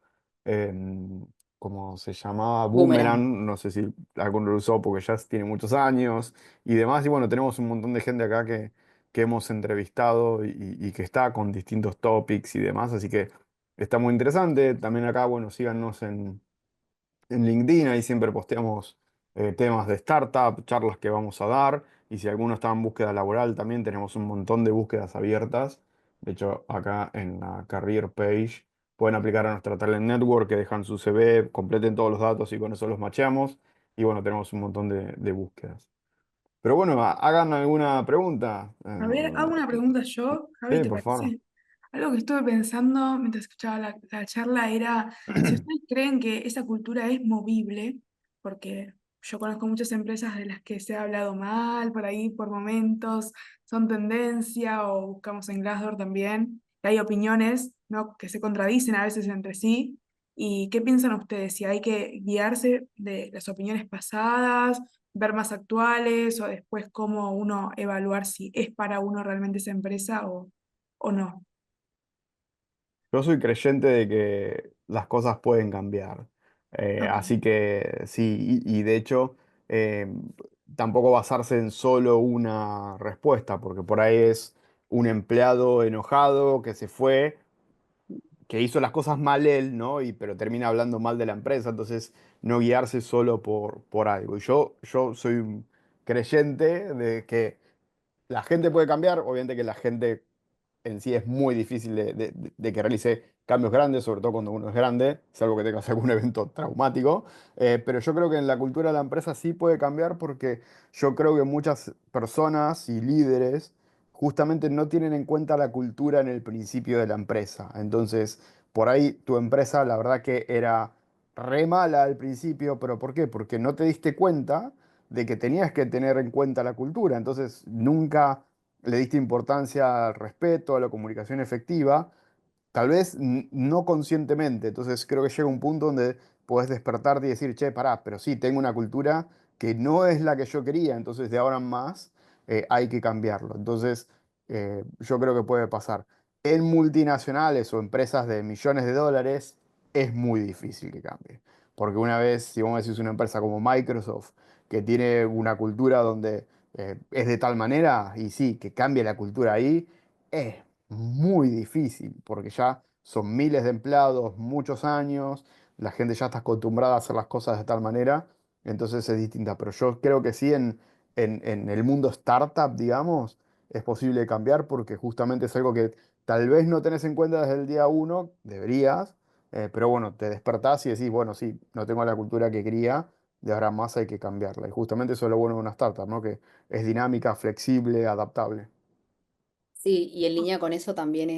como se llamaba, Boomerang. Boomerang, no sé si alguno lo usó porque ya tiene muchos años y demás, y bueno, tenemos un montón de gente acá que hemos entrevistado y que está con distintos topics y demás, así que está muy interesante. También acá, bueno, síganos en LinkedIn, ahí siempre posteamos temas de startup, charlas que vamos a dar, y si alguno está en búsqueda laboral, también tenemos un montón de búsquedas abiertas. De hecho, acá en la career page pueden aplicar a nuestra Talent Network, que dejan su CV, completen todos los datos y con eso los macheamos. Y bueno, tenemos un montón de búsquedas. Pero bueno, hagan alguna pregunta. A ver, hago una pregunta yo, Javi, Sí, ¿te por favor. parece? Algo que estuve pensando mientras escuchaba la charla era si ustedes creen que esa cultura es movible, porque yo conozco muchas empresas de las que se ha hablado mal por ahí por momentos, son tendencia o buscamos en Glassdoor también, que hay opiniones, ¿no?, que se contradicen a veces entre sí. ¿Y qué piensan ustedes? Si hay que guiarse de las opiniones pasadas, ver más actuales o después cómo uno evaluar si es para uno realmente esa empresa o no. Yo soy creyente de que las cosas pueden cambiar. Ok. Así que sí, y de hecho, eh, tampoco basarse en solo una respuesta, porque por ahí es un empleado enojado que se fue, que hizo las cosas mal él, ¿no? Pero termina hablando mal de la empresa, entonces no guiarse solo por algo. Y yo soy un creyente de que la gente puede cambiar, obviamente que la gente en sí es muy difícil de que realice cambios grandes, sobre todo cuando uno es grande, salvo que tengas algún evento traumático. Pero yo creo que en la cultura de la empresa sí puede cambiar porque yo creo que muchas personas y líderes justamente no tienen en cuenta la cultura en el principio de la empresa. Entonces, por ahí tu empresa, la verdad que era re mala al principio, pero ¿por qué? Porque no te diste cuenta de que tenías que tener en cuenta la cultura. Entonces, nunca le diste importancia al respeto, a la comunicación efectiva, tal vez no conscientemente. Entonces creo que llega un punto donde podés despertarte y decir, che, pará, pero sí, tengo una cultura que no es la que yo quería, entonces de ahora en más hay que cambiarlo. Entonces yo creo que puede pasar. En multinacionales o empresas de millones de dólares es muy difícil que cambie. Porque una vez, si vos me decís una empresa como Microsoft, que tiene una cultura donde es de tal manera, y sí, que cambie la cultura ahí, es muy difícil, porque ya son miles de empleados, muchos años, la gente ya está acostumbrada a hacer las cosas de tal manera, entonces es distinta. Pero yo creo que sí en el mundo startup, digamos, es posible cambiar porque justamente es algo que tal vez no tenés en cuenta desde el día uno, deberías, pero bueno, te despertás y decís, bueno, sí, no tengo la cultura que quería, de ahora en más hay que cambiarla. Y justamente eso es lo bueno de una startup, ¿no? Que es dinámica, flexible, adaptable. Sí, y en línea con eso también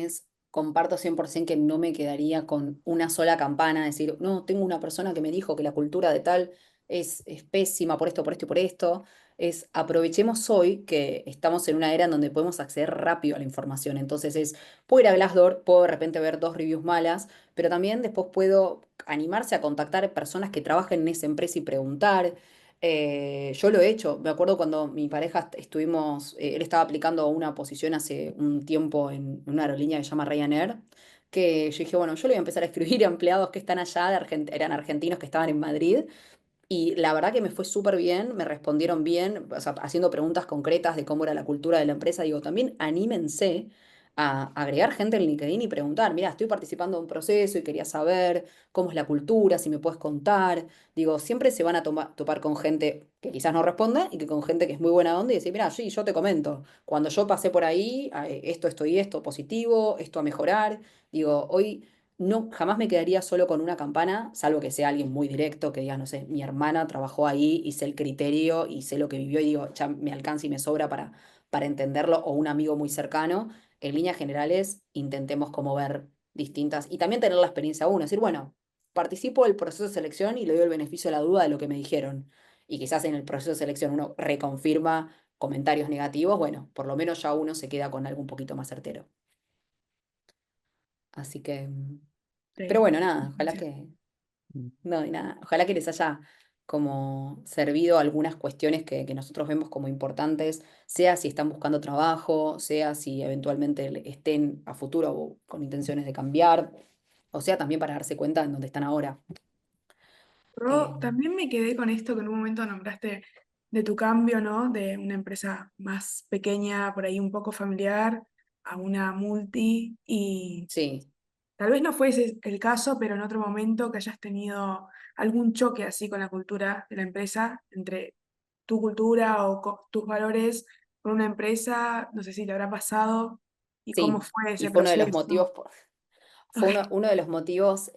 comparto 100% que no me quedaría con una sola campana, decir, no, tengo una persona que me dijo que la cultura de tal es pésima por esto, por esto y por esto. Aprovechemos hoy que estamos en una era en donde podemos acceder rápido a la información. Entonces puedo ir a Glassdoor, puedo de repente ver dos reviews malas, pero también después puedo animarse a contactar personas que trabajen en esa empresa y preguntar. Yo lo he hecho. Me acuerdo cuando mi pareja estuvimos, él estaba aplicando a una posición hace un tiempo en una aerolínea que se llama Ryanair, que yo dije, bueno, yo le voy a empezar a escribir a empleados que están allá, eran argentinos que estaban en Madrid, Y la verdad que me fue súper bien, me respondieron bien, o sea, haciendo preguntas concretas de cómo era la cultura de la empresa. Digo, también anímense a agregar gente en LinkedIn y preguntar, mira, estoy participando de un proceso y quería saber cómo es la cultura, si me puedes contar. Digo, siempre se van a topar con gente que quizás no responda y que con gente que es muy buena onda y decir, mira, sí, yo te comento, cuando yo pasé por ahí, esto y esto positivo, esto a mejorar. Digo, hoy no, jamás me quedaría solo con una campana, salvo que sea alguien muy directo, que diga, no sé, mi hermana trabajó ahí y sé el criterio y sé lo que vivió y digo, ya me alcanza y me sobra para entenderlo, o un amigo muy cercano. En líneas generales, intentemos como ver distintas y también tener la experiencia uno, decir, bueno, participo del proceso de selección y le doy el beneficio de la duda de lo que me dijeron. Y quizás en el proceso de selección uno reconfirma comentarios negativos, bueno, por lo menos ya uno se queda con algo un poquito más certero. Así que, pero Sí. bueno, nada, ojalá que, no, y nada, ojalá que les haya como servido algunas cuestiones que nosotros vemos como importantes, sea si están buscando trabajo, sea si eventualmente estén a futuro o con intenciones de cambiar, o sea también para darse cuenta en dónde están ahora. Eh, También me quedé con esto que en un momento nombraste de tu cambio, ¿no? De una empresa más pequeña, por ahí un poco familiar, a una multi, y sí, tal vez no fuese el caso, pero en otro momento que hayas tenido algún choque así con la cultura de la empresa, entre tu cultura o tus valores con una empresa, no sé si te habrá pasado y cómo sí, fue y ese fue uno de los proceso. motivos. Fue uno de los motivos,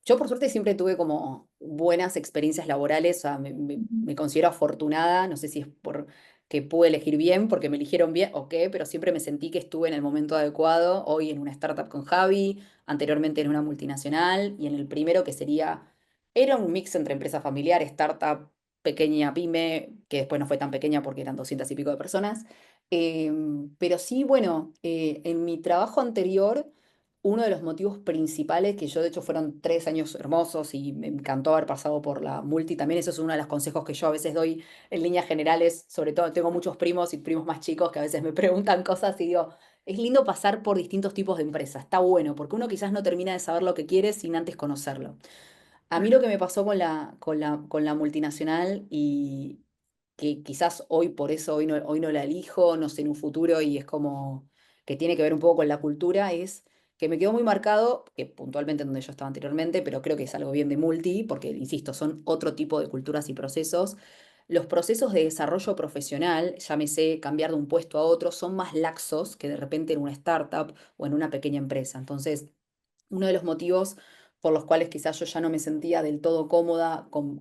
yo por suerte siempre tuve como buenas experiencias laborales, o sea, Ujú. me considero afortunada, no sé si es por que pude elegir bien, porque me eligieron bien o qué, pero siempre me sentí que estuve en el momento adecuado, hoy en una startup con Javi, anteriormente en una multinacional y en el primero que era un mix entre empresa familiar, startup, pequeña pyme, que después no fue tan pequeña porque eran 200 y pico de personas. Pero sí, bueno, en mi trabajo anterior uno de los motivos principales, que yo de hecho fueron 3 años hermosos y me encantó haber pasado por la multi, también eso es uno de los consejos que yo a veces doy en líneas generales, sobre todo tengo muchos primos y primos más chicos que a veces me preguntan cosas y digo, es lindo pasar por distintos tipos de empresas, está bueno, porque uno quizás no termina de saber lo que quiere sin antes conocerlo. A mí lo que me pasó con la multinacional y que quizás hoy por eso hoy no la elijo, no sé, en un futuro y es como que tiene que ver un poco con la cultura, es que me quedó muy marcado, que puntualmente en donde yo estaba anteriormente, pero creo que es algo bien de multi, porque, insisto, son otro tipo de culturas y procesos. Los procesos de desarrollo profesional, llámese cambiar de un puesto a otro, son más laxos que de repente en una startup o en una pequeña empresa. Entonces, uno de los motivos por los cuales quizás yo ya no me sentía del todo cómoda con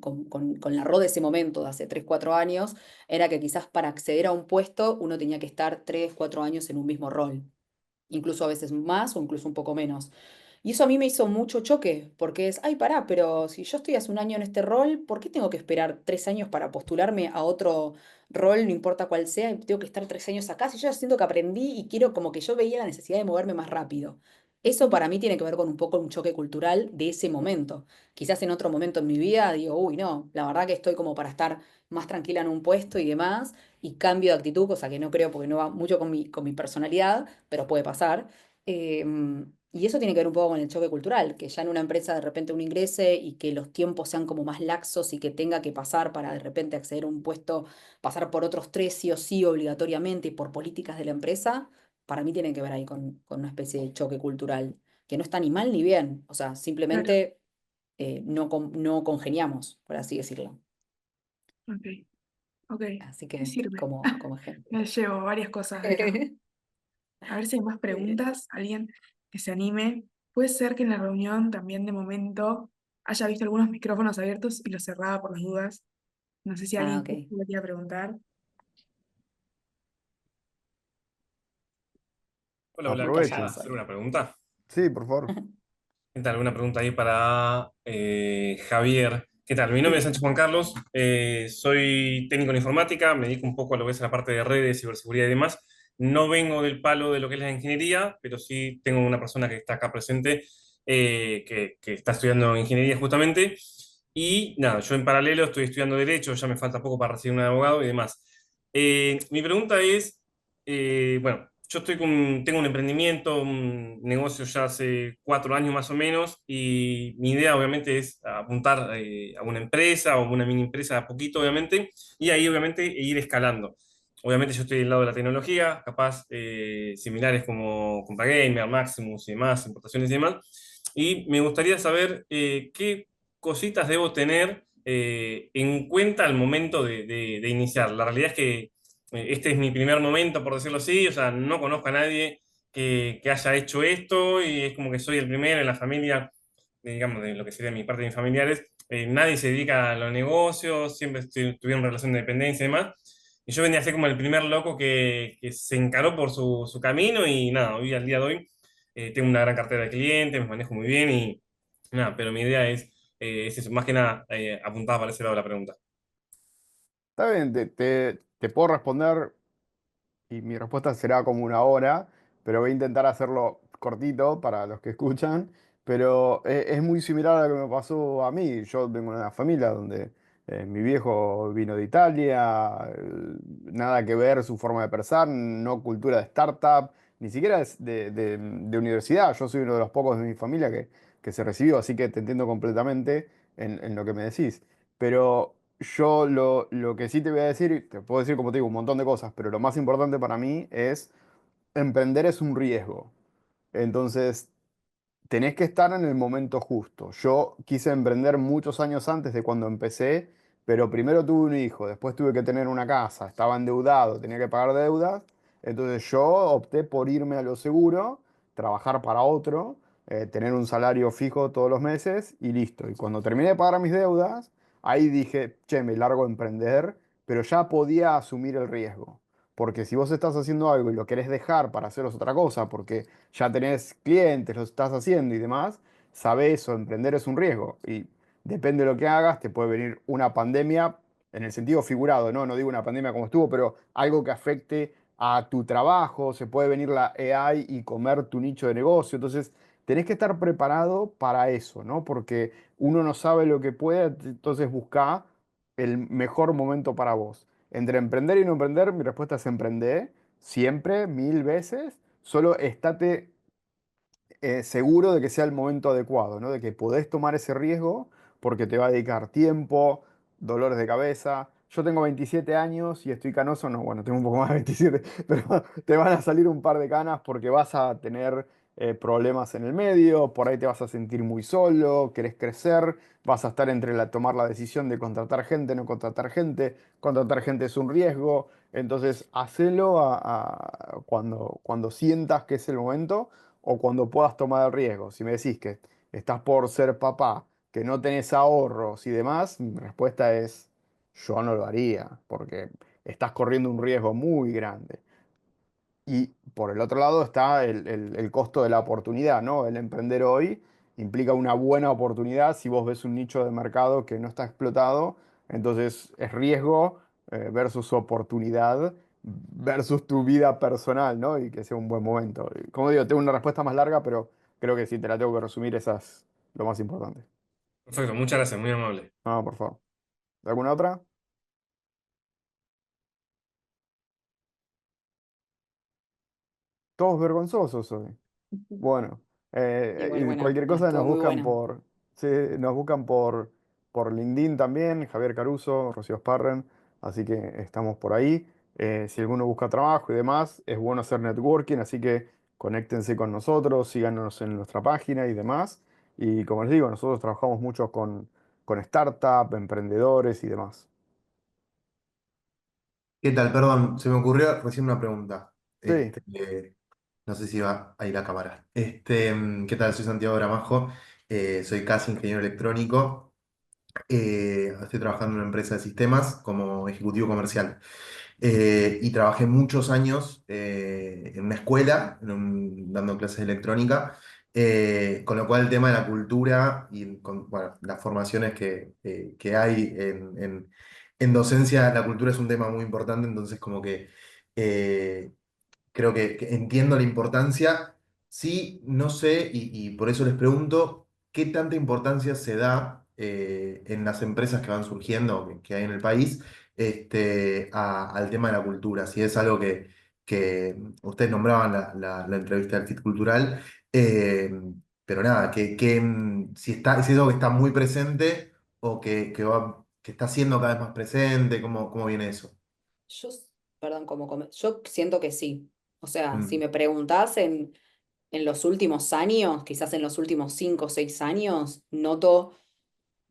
la RO de ese momento, de hace 3 4 años, era que quizás para acceder a un puesto uno tenía que estar 3 4 años en un mismo rol, incluso a veces más o incluso un poco menos. Y eso a mí me hizo mucho choque, porque es, ay, pará, pero si yo estoy hace un año en este rol, ¿por qué tengo que esperar 3 años para postularme a otro rol, no importa cuál sea, y tengo que estar 3 años acá? Si yo ya siento que aprendí y quiero, como que yo veía la necesidad de moverme más rápido. Eso para mí tiene que ver con un poco un choque cultural de ese momento. Quizás en otro momento en mi vida digo, uy, no, la verdad que estoy como para estar más tranquila en un puesto y demás, y cambio de actitud, cosa que no creo porque no va mucho con mi personalidad, pero puede pasar. Y eso tiene que ver un poco con el choque cultural, que ya en una empresa de repente uno ingrese y que los tiempos sean como más laxos y que tenga que pasar para de repente acceder a un puesto, pasar por otros tres sí o sí obligatoriamente y por políticas de la empresa, para mí tiene que ver ahí con una especie de choque cultural, que no está ni mal ni bien, o sea, Claro, simplemente no congeniamos, por así decirlo. ok, ok, Así me que sirve. como ejemplo. Me llevo varias cosas de acá. A ver si hay más Eh, preguntas, alguien que se anime. Puede ser que en la reunión también de momento haya visto algunos micrófonos abiertos y los cerraba por las dudas. No sé si ah, alguien ok. le quiera preguntar. Hola, hola, quería Aprovechen. Callados hacer hoy. una pregunta. Sí, por favor. ¿Qué tal? Una pregunta ahí para Javier. ¿Qué tal? Mi nombre es Sí. Sánchez Juan Carlos, soy técnico en informática, me dedico un poco a lo que es la parte de redes, ciberseguridad y demás. No vengo del palo de lo que es la ingeniería, pero sí tengo una persona que está acá presente que está estudiando ingeniería justamente. Y nada, yo en paralelo estoy estudiando derecho, ya me falta poco para recibirme de abogado y demás. Mi pregunta es, bueno, yo tengo un emprendimiento, un negocio ya hace 4 años más o menos, y mi idea obviamente es apuntar a una empresa o una mini empresa a poquito, obviamente, y ahí obviamente ir escalando. Obviamente yo estoy del lado de la tecnología, capaz similares como CompaGamer, Maximus y demás, importaciones y demás, y me gustaría saber qué cositas debo tener en cuenta al momento de iniciar. La realidad es que este es mi primer momento, por decirlo así, o sea, no conozco a nadie que haya hecho esto y es como que soy el primero en la familia, digamos, de lo que sería mi parte de mis familiares. Nadie se dedica a los negocios, siempre tuvieron relación de dependencia y demás. Y yo venía a ser como el primer loco que se encaró por su camino y nada, hoy al día de hoy tengo una gran cartera de clientes, me manejo muy bien y nada, pero mi idea es eso, más que nada apuntada para ese lado de la pregunta. Está bien, te puedo responder y mi respuesta será como una hora, pero voy a intentar hacerlo cortito para los que escuchan. Pero es muy similar a lo que me pasó a mí. Yo vengo de una familia donde mi viejo vino de Italia, nada que ver su forma de pensar, no cultura de startup, ni siquiera es de universidad. Yo soy uno de los pocos de mi familia que se recibió, así que te entiendo completamente en lo que me decís. Pero yo lo que sí te voy a decir, y te puedo decir como te digo un montón de cosas, pero lo más importante para mí es emprender es un riesgo. Entonces, tenés que estar en el momento justo. Yo quise emprender muchos años antes de cuando empecé, pero primero tuve un hijo, después tuve que tener una casa, estaba endeudado, tenía que pagar deudas. Entonces yo opté por irme a lo seguro, trabajar para otro, tener un salario fijo todos los meses y listo. Y cuando terminé de pagar mis deudas, ahí dije, che, me largo a emprender, pero ya podía asumir el riesgo. Porque si vos estás haciendo algo y lo querés dejar para haceros otra cosa, porque ya tenés clientes, lo estás haciendo y demás, sabés eso, emprender es un riesgo. Y depende de lo que hagas, te puede venir una pandemia en el sentido figurado, ¿no? No digo una pandemia como estuvo, pero algo que afecte a tu trabajo, se puede venir la AI y comer tu nicho de negocio. Entonces, tenés que estar preparado para eso, ¿no? Porque uno no sabe lo que puede, entonces busca el mejor momento para vos. Entre emprender y no emprender, mi respuesta es emprender, siempre, mil veces. Solo estate seguro de que sea el momento adecuado, ¿no? De que podés tomar ese riesgo porque te va a dedicar tiempo, dolores de cabeza. Yo tengo 27 años y estoy canoso, no, bueno, tengo un poco más de 27, pero te van a salir un par de canas porque vas a tener problemas en el medio, por ahí te vas a sentir muy solo, querés crecer, vas a estar entre tomar la decisión de contratar gente, no contratar gente es un riesgo, entonces hacelo cuando sientas que es el momento o cuando puedas tomar el riesgo. Si me decís que estás por ser papá, que no tenés ahorros y demás, mi respuesta es, yo no lo haría, porque estás corriendo un riesgo muy grande. Y por el otro lado está el costo de la oportunidad, ¿no? El emprender hoy implica una buena oportunidad si vos ves un nicho de mercado que no está explotado, entonces es riesgo versus oportunidad versus tu vida personal, ¿no? Y que sea un buen momento. Y como digo, tengo una respuesta más larga, pero creo que si te la tengo que resumir, esa es lo más importante. Perfecto, muchas gracias, muy amable. No, por favor. ¿Alguna otra? Todos vergonzosos hoy. Bueno, Igual, y bueno, cualquier no, cosa estuvo nos muy buscan bueno. sí, nos buscan por LinkedIn también, Javier Caruso, Rocío Sparren, así que estamos por ahí. Si alguno busca trabajo y demás, es bueno hacer networking, así que conéctense con nosotros, síganos en nuestra página y demás. Y como les digo, nosotros trabajamos mucho con startups, emprendedores y demás. ¿Qué tal? Perdón, se me ocurrió recién una pregunta. Sí, No sé si va a ir a cámara. ¿Qué tal? Soy Santiago Gramajo, soy casi ingeniero electrónico. Estoy trabajando en una empresa de sistemas como ejecutivo comercial. Y trabajé muchos años en una escuela, dando clases de electrónica, con lo cual el tema de la cultura y bueno, las formaciones que hay en docencia, la cultura es un tema muy importante, entonces como que eh, creo que entiendo la importancia. Sí, no sé, y por eso les pregunto, ¿qué tanta importancia se da en las empresas que van surgiendo, que hay en el país, al tema de la cultura? Si es algo que ustedes nombraban la entrevista del Fit Cultural, eh, pero nada, si es algo que está muy presente o que está siendo cada vez más presente, ¿cómo viene eso? Yo, perdón, yo siento que sí. O sea, si Mm, me preguntás en los últimos años, quizás en los últimos 5 o 6 años, noto.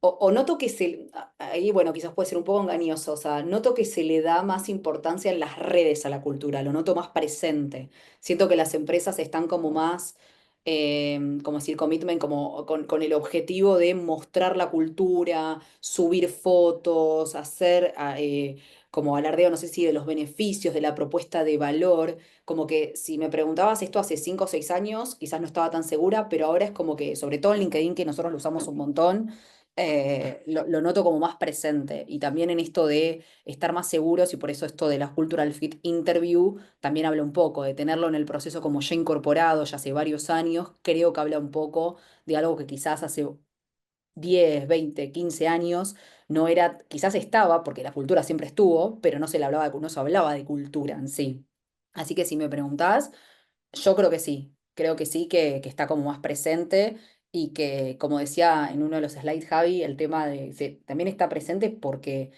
O noto que ahí bueno, quizás puede ser un poco engañoso, o sea, noto que se le da más importancia en las redes a la cultura, lo noto más presente. Siento que las empresas están como más, como decir, commitment, como con el objetivo de mostrar la cultura, subir fotos, hacer como alardeo, no sé si de los beneficios, de la propuesta de valor. Como que si me preguntabas esto hace 5 o 6 años, quizás no estaba tan segura, pero ahora es como que, sobre todo en LinkedIn, que nosotros lo usamos un montón, lo noto como más presente. Y también en esto de estar más seguros, y por eso esto de la Cultural Fit Interview también habla un poco, de tenerlo en el proceso como ya incorporado, ya hace varios años, creo que habla un poco de algo que quizás hace 10 20 15 años no era, quizás estaba, porque la cultura siempre estuvo, pero no se hablaba de cultura en sí. Así que si me preguntás, yo creo que sí, que está como más presente y que, como decía en uno de los slides Javi, el tema también está presente porque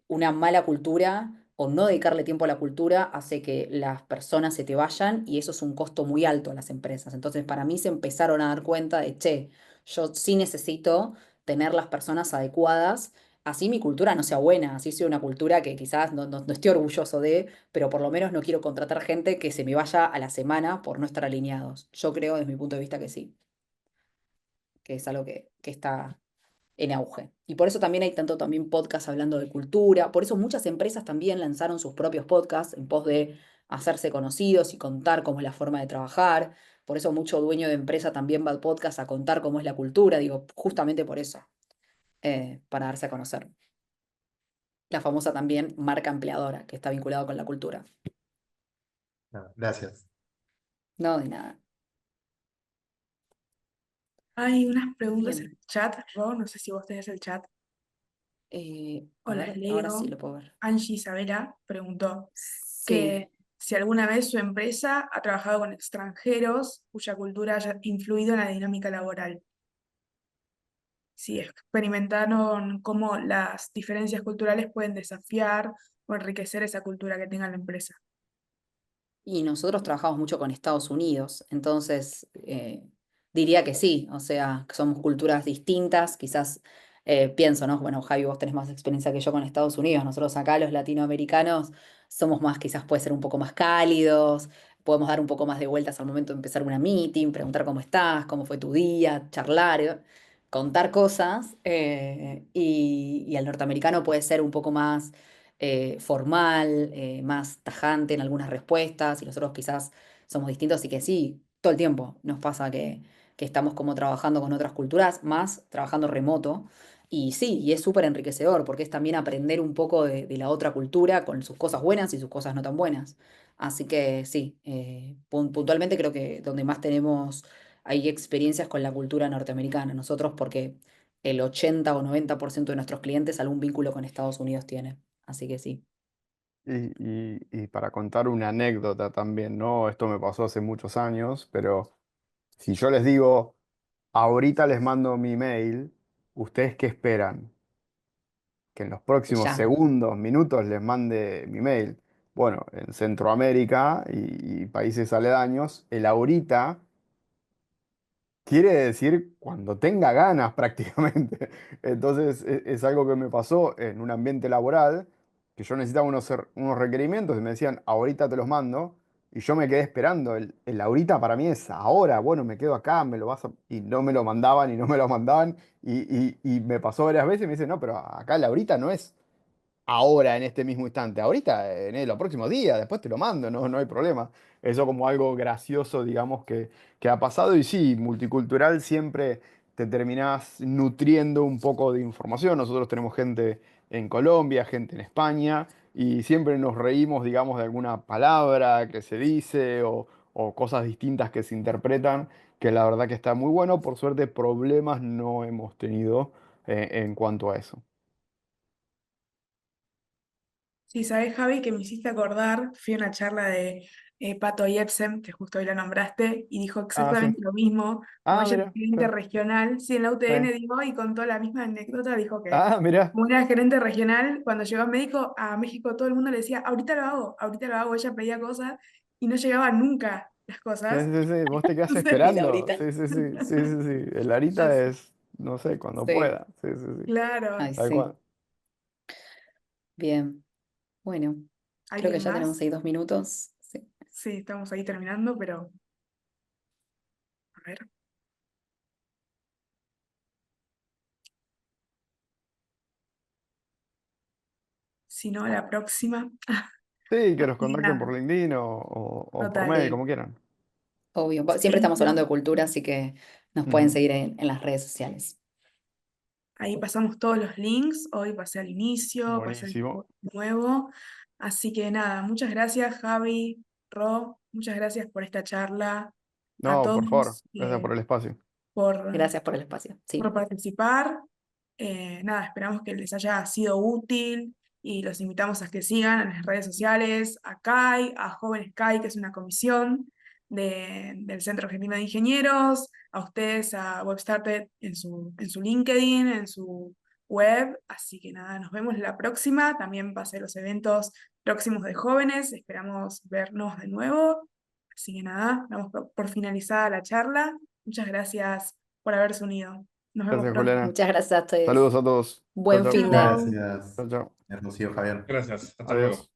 una mala cultura o no dedicarle tiempo a la cultura hace que las personas se te vayan y eso es un costo muy alto a las empresas. Entonces, para mí se empezaron a dar cuenta de, che, yo sí necesito tener las personas adecuadas. Así mi cultura no sea buena, así sea una cultura que quizás no esté orgulloso de, pero por lo menos no quiero contratar gente que se me vaya a la semana por no estar alineados. Yo creo, desde mi punto de vista, que sí, que es algo que está en auge. Y por eso también hay tanto también podcast hablando de cultura, por eso muchas empresas también lanzaron sus propios podcasts en pos de hacerse conocidos y contar cómo es la forma de trabajar. Por eso mucho dueño de empresa también va al podcast a contar cómo es la cultura, digo, justamente por eso, para darse a conocer. La famosa también marca empleadora, que está vinculado con la cultura. nada, gracias. No, de nada. Hay unas preguntas en Bien. el chat, Ro, no sé si vos tenés el chat, A o las ver, ahora sí leo. lo puedo ver. Angie Isabela preguntó Sí, que si alguna vez su empresa ha trabajado con extranjeros cuya cultura haya influido en la dinámica laboral. Si experimentaron cómo las diferencias culturales pueden desafiar o enriquecer esa cultura que tenga la empresa. y nosotros trabajamos mucho con Estados Unidos, entonces diría que sí, o sea, que somos culturas distintas, quizás pienso, ¿no? Bueno, Javi, vos tenés más experiencia que yo con Estados Unidos, nosotros acá los latinoamericanos somos más, quizás puede ser un poco más cálidos, podemos dar un poco más de vueltas al momento de empezar una meeting, preguntar cómo estás, cómo fue tu día, charlar, contar cosas, y al norteamericano puede ser un poco más formal, más tajante en algunas respuestas, y nosotros quizás somos distintos, así que sí, todo el tiempo nos pasa que estamos como trabajando con otras culturas, más trabajando remoto, y sí, y es súper enriquecedor, porque es también aprender un poco de la otra cultura, con sus cosas buenas y sus cosas no tan buenas. Así que sí, puntualmente creo que donde más tenemos hay experiencias con la cultura norteamericana, nosotros porque el 80 o 90% de nuestros clientes algún vínculo con Estados Unidos tiene. Así que sí. Y para contar una anécdota también, ¿no? Esto me pasó hace muchos años, pero si yo les digo, ahorita les mando mi mail, ¿ustedes qué esperan? Que en los próximos Ya. segundos, minutos les mande mi mail. Bueno, en Centroamérica y países aledaños, el ahorita quiere decir cuando tenga ganas prácticamente. Entonces es algo que me pasó en un ambiente laboral, que yo necesitaba unos requerimientos y me decían, ahorita te los mando, y yo me quedé esperando. El ahorita para mí es ahora, bueno, me quedo acá, me lo vas a... Y no me lo mandaban y no me lo mandaban, y me pasó varias veces y me dicen, no, pero acá el ahorita no es ahora, en este mismo instante. Ahorita, en los próximos días, después te lo mando, no hay problema. Eso como algo gracioso, digamos, que ha pasado. Y sí, multicultural siempre te terminás nutriendo un poco de información. Nosotros tenemos gente en Colombia, gente en España, y siempre nos reímos, digamos, de alguna palabra que se dice o cosas distintas que se interpretan, que la verdad que está muy bueno. Por suerte, problemas no hemos tenido en cuanto a eso. Sí, sabes, Javi, que me hiciste acordar, fui a una charla de Pato Jepsen, que justo hoy la nombraste, y dijo Ah, sí. exactamente lo mismo, como Ah, ella es mira. gerente regional, sí, en la UTN Sí. dijo, y contó la misma anécdota, dijo que Ah, mira. como era gerente regional, cuando llegó a México todo el mundo le decía, ahorita lo hago, ella pedía cosas, y no llegaban nunca las Sí, cosas. sí, sí. Vos te quedás Entonces, Y la esperando. ahorita. Sí, sí, sí. Sí, sí, sí. El ahorita así, es, no sé, cuando Sí, pueda. Sí, sí, sí. claro, ay, Tal sí. cual. Bien. Bueno, creo que ¿alguien ya tenemos más? ahí 2 minutos. Sí. Sí, estamos ahí terminando, pero a ver, si no, la próxima. Sí, que nos Así que contacten por nada, LinkedIn o por total. mail, Sí, como quieran. obvio. Siempre estamos hablando Seguimos. de cultura, así que nos pueden Ujú. seguir en las redes sociales. Ahí pasamos todos los links. Hoy pasé al inicio, pasé al Buenísimo. nuevo. Así que nada, muchas gracias, Javi, Ro, muchas gracias por esta charla. A No, por favor. todos Gracias por el espacio. por, Gracias por el espacio. por Sí. participar. Nada, esperamos que les haya sido útil y los invitamos a que sigan en las redes sociales, a CAI, a Jóvenes CAI, que es una comisión del Centro Argentino de Ingenieros, a ustedes, a Webstarter en su LinkedIn, en su web. Así que nada, nos vemos la próxima. También pasé los eventos próximos de jóvenes. Esperamos vernos de nuevo. Así que nada, damos por finalizada la charla. Muchas gracias por haberse unido. Nos vemos Gracias, pronto. Juliana. Muchas gracias a ustedes. Saludos a todos. Chao, Buen chao. fin de. Chao. Gracias, Chao, chao. Rocío, Javier. Gracias, hasta luego. Adiós.